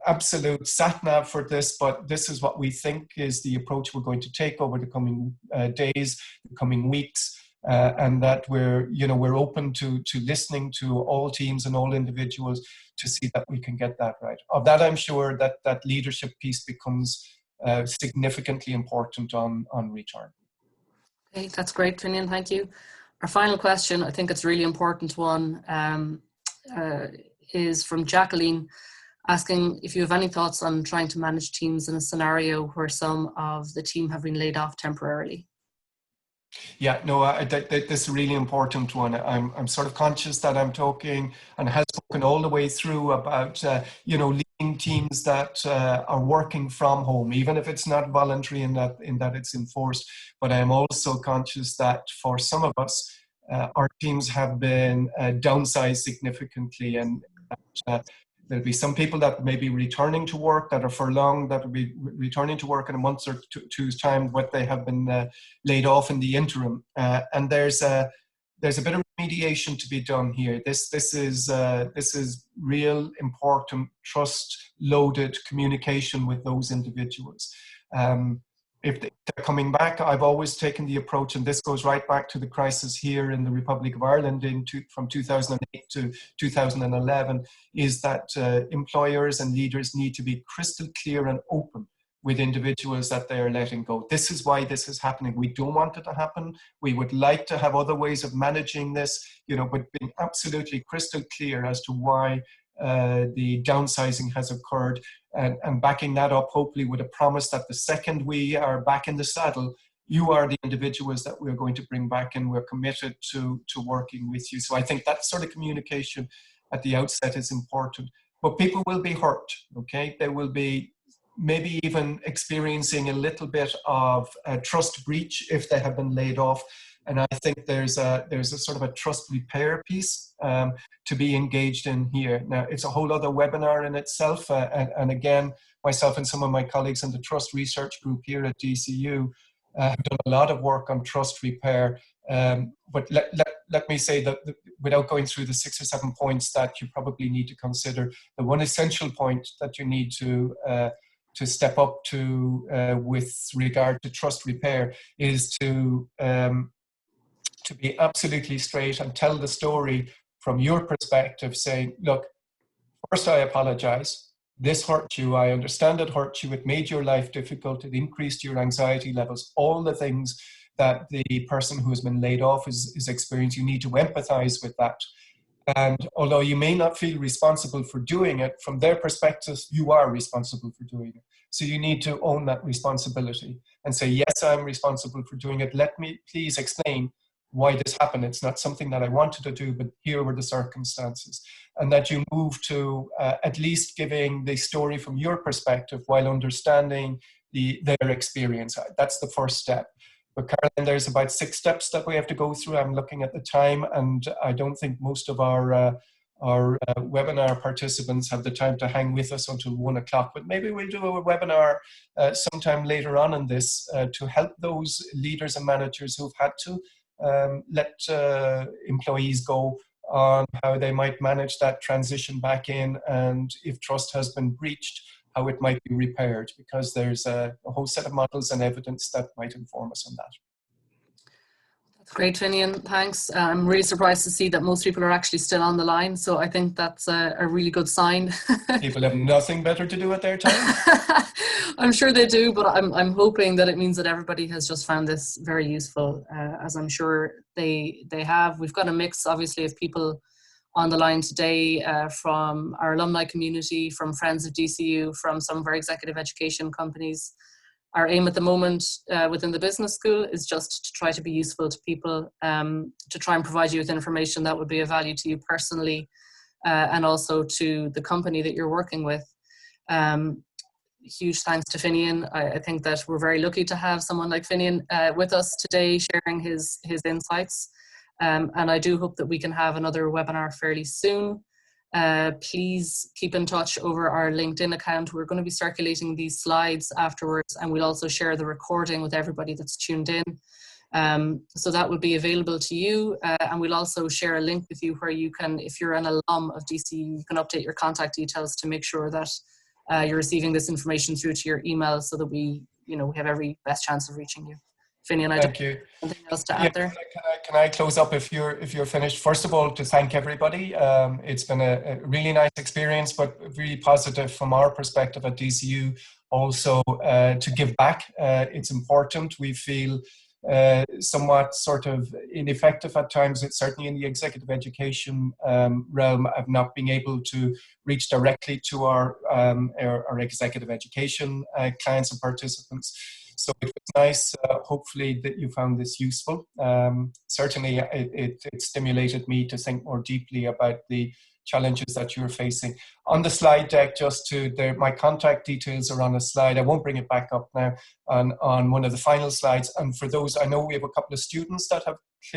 absolute sat-nav for this, but this is what we think is the approach we're going to take over the coming days, the coming weeks, and that we're open to listening to all teams and all individuals to see that we can get that right. Of that, I'm sure that leadership piece becomes significantly important on return. Okay, that's great, Finian, thank you. Our final question, I think it's a really important one, is from Jacqueline, asking if you have any thoughts on trying to manage teams in a scenario where some of the team have been laid off temporarily. Yeah, no, this is a really important one. I'm sort of conscious that I'm talking and have spoken all the way through about, leading teams that are working from home, even if it's not voluntary in that it's enforced. But I'm also conscious that for some of us, our teams have been downsized significantly, and there'll be some people that may be returning to work that are furlonged, that will be returning to work in a month or two's time, but they have been laid off in the interim. And there's a bit of remediation to be done here. This is real important trust-loaded communication with those individuals. If they're coming back, I've always taken the approach, and this goes right back to the crisis here in the Republic of Ireland from 2008 to 2011, is that employers and leaders need to be crystal clear and open with individuals that they are letting go. This is why this is happening. We don't want it to happen. We would like to have other ways of managing this, but being absolutely crystal clear as to why the downsizing has occurred, and backing that up hopefully with a promise that the second we are back in the saddle, you are the individuals that we're going to bring back, and we're committed to working with you. So I think that sort of communication at the outset is important. But people will be hurt, okay? They will be maybe even experiencing a little bit of a trust breach if they have been laid off. And I think there's a sort of a trust repair piece to be engaged in here. Now, it's a whole other webinar in itself. And again, myself and some of my colleagues in the trust research group here at DCU have done a lot of work on trust repair. But let me say that without going through the 6 or 7 points that you probably need to consider, the one essential point that you need to step up to with regard to trust repair is to be absolutely straight and tell the story from your perspective, saying, look, first I apologize. This hurt you. I understand it hurt you. It made your life difficult. It increased your anxiety levels. All the things that the person who has been laid off is experiencing. You need to empathize with that. And although you may not feel responsible for doing it, from their perspective, you are responsible for doing it. So you need to own that responsibility and say, yes, I'm responsible for doing it. Let me please explain why this happened. It's not something that I wanted to do, but here were the circumstances. And that you move to at least giving the story from your perspective while understanding their experience. That's the first step. But Caroline, there's about 6 steps that we have to go through. I'm looking at the time, and I don't think most of our webinar participants have the time to hang with us until 1 o'clock. But maybe we'll do a webinar sometime later on in this to help those leaders and managers who've had to let employees go on how they might manage that transition back in, and if trust has been breached, how it might be repaired, because there's a whole set of models and evidence that might inform us on that. That's great, Finian. Thanks. I'm really surprised to see that most people are actually still on the line, so I think that's a really good sign. People have nothing better to do at their time. I'm sure they do, but I'm hoping that it means that everybody has just found this very useful, as I'm sure they have. We've got a mix, obviously, of people on the line today from our alumni community, from friends of DCU, from some of our executive education companies. Our aim at the moment within the business school is just to try to be useful to people, to try and provide you with information that would be of value to you personally, and also to the company that you're working with. Huge thanks to Finian. I think that we're very lucky to have someone like Finian with us today sharing his insights. And I do hope that we can have another webinar fairly soon. Please keep in touch over our LinkedIn account. We're going to be circulating these slides afterwards, and we'll also share the recording with everybody that's tuned in. So that will be available to you, and we'll also share a link with you where you can, if you're an alum of DCU, you can update your contact details to make sure that you're receiving this information through to your email, so that we have every best chance of reaching you. Finian, I Thank you. something else to Yeah, add there? can I close up if you're finished? First of all, to thank everybody. It's been a really nice experience, but really positive from our perspective at DCU. Also, to give back. It's important. We feel somewhat sort of ineffective at times. It's certainly in the executive education realm of not being able to reach directly to our executive education clients and participants. So it was nice, hopefully, that you found this useful. Certainly, it stimulated me to think more deeply about the challenges that you're facing. On the slide deck, my contact details are on a slide. I won't bring it back up now on one of the final slides. And for those, I know we have a couple of students that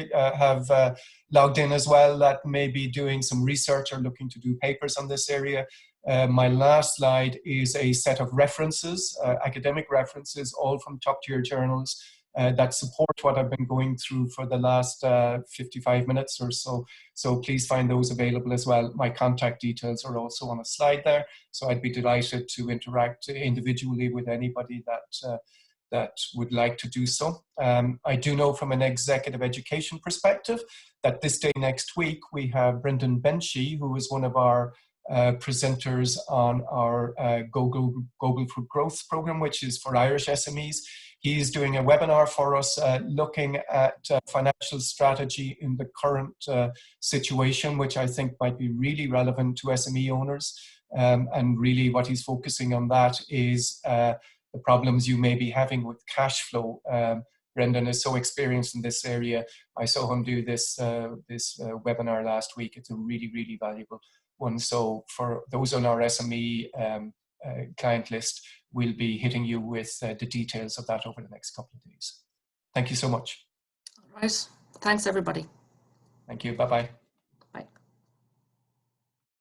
have logged in as well that may be doing some research or looking to do papers on this area. My last slide is a set of references, academic references, all from top-tier journals that support what I've been going through for the last 55 minutes or so. So please find those available as well. My contact details are also on a slide there. So I'd be delighted to interact individually with anybody that would like to do so. I do know from an executive education perspective that this day next week, we have Brendan Benchy, who is one of our presenters on our Google for Growth program, which is for Irish SMEs. He's doing a webinar for us looking at financial strategy in the current situation, which I think might be really relevant to SME owners. And really what he's focusing on that is the problems you may be having with cash flow. Brendan is so experienced in this area. I saw him do this webinar last week. It's a really, really valuable one. So for those on our SME client list, we'll be hitting you with the details of that over the next couple of days. Thank you so much. All right. Thanks, everybody. Thank you. Bye-bye.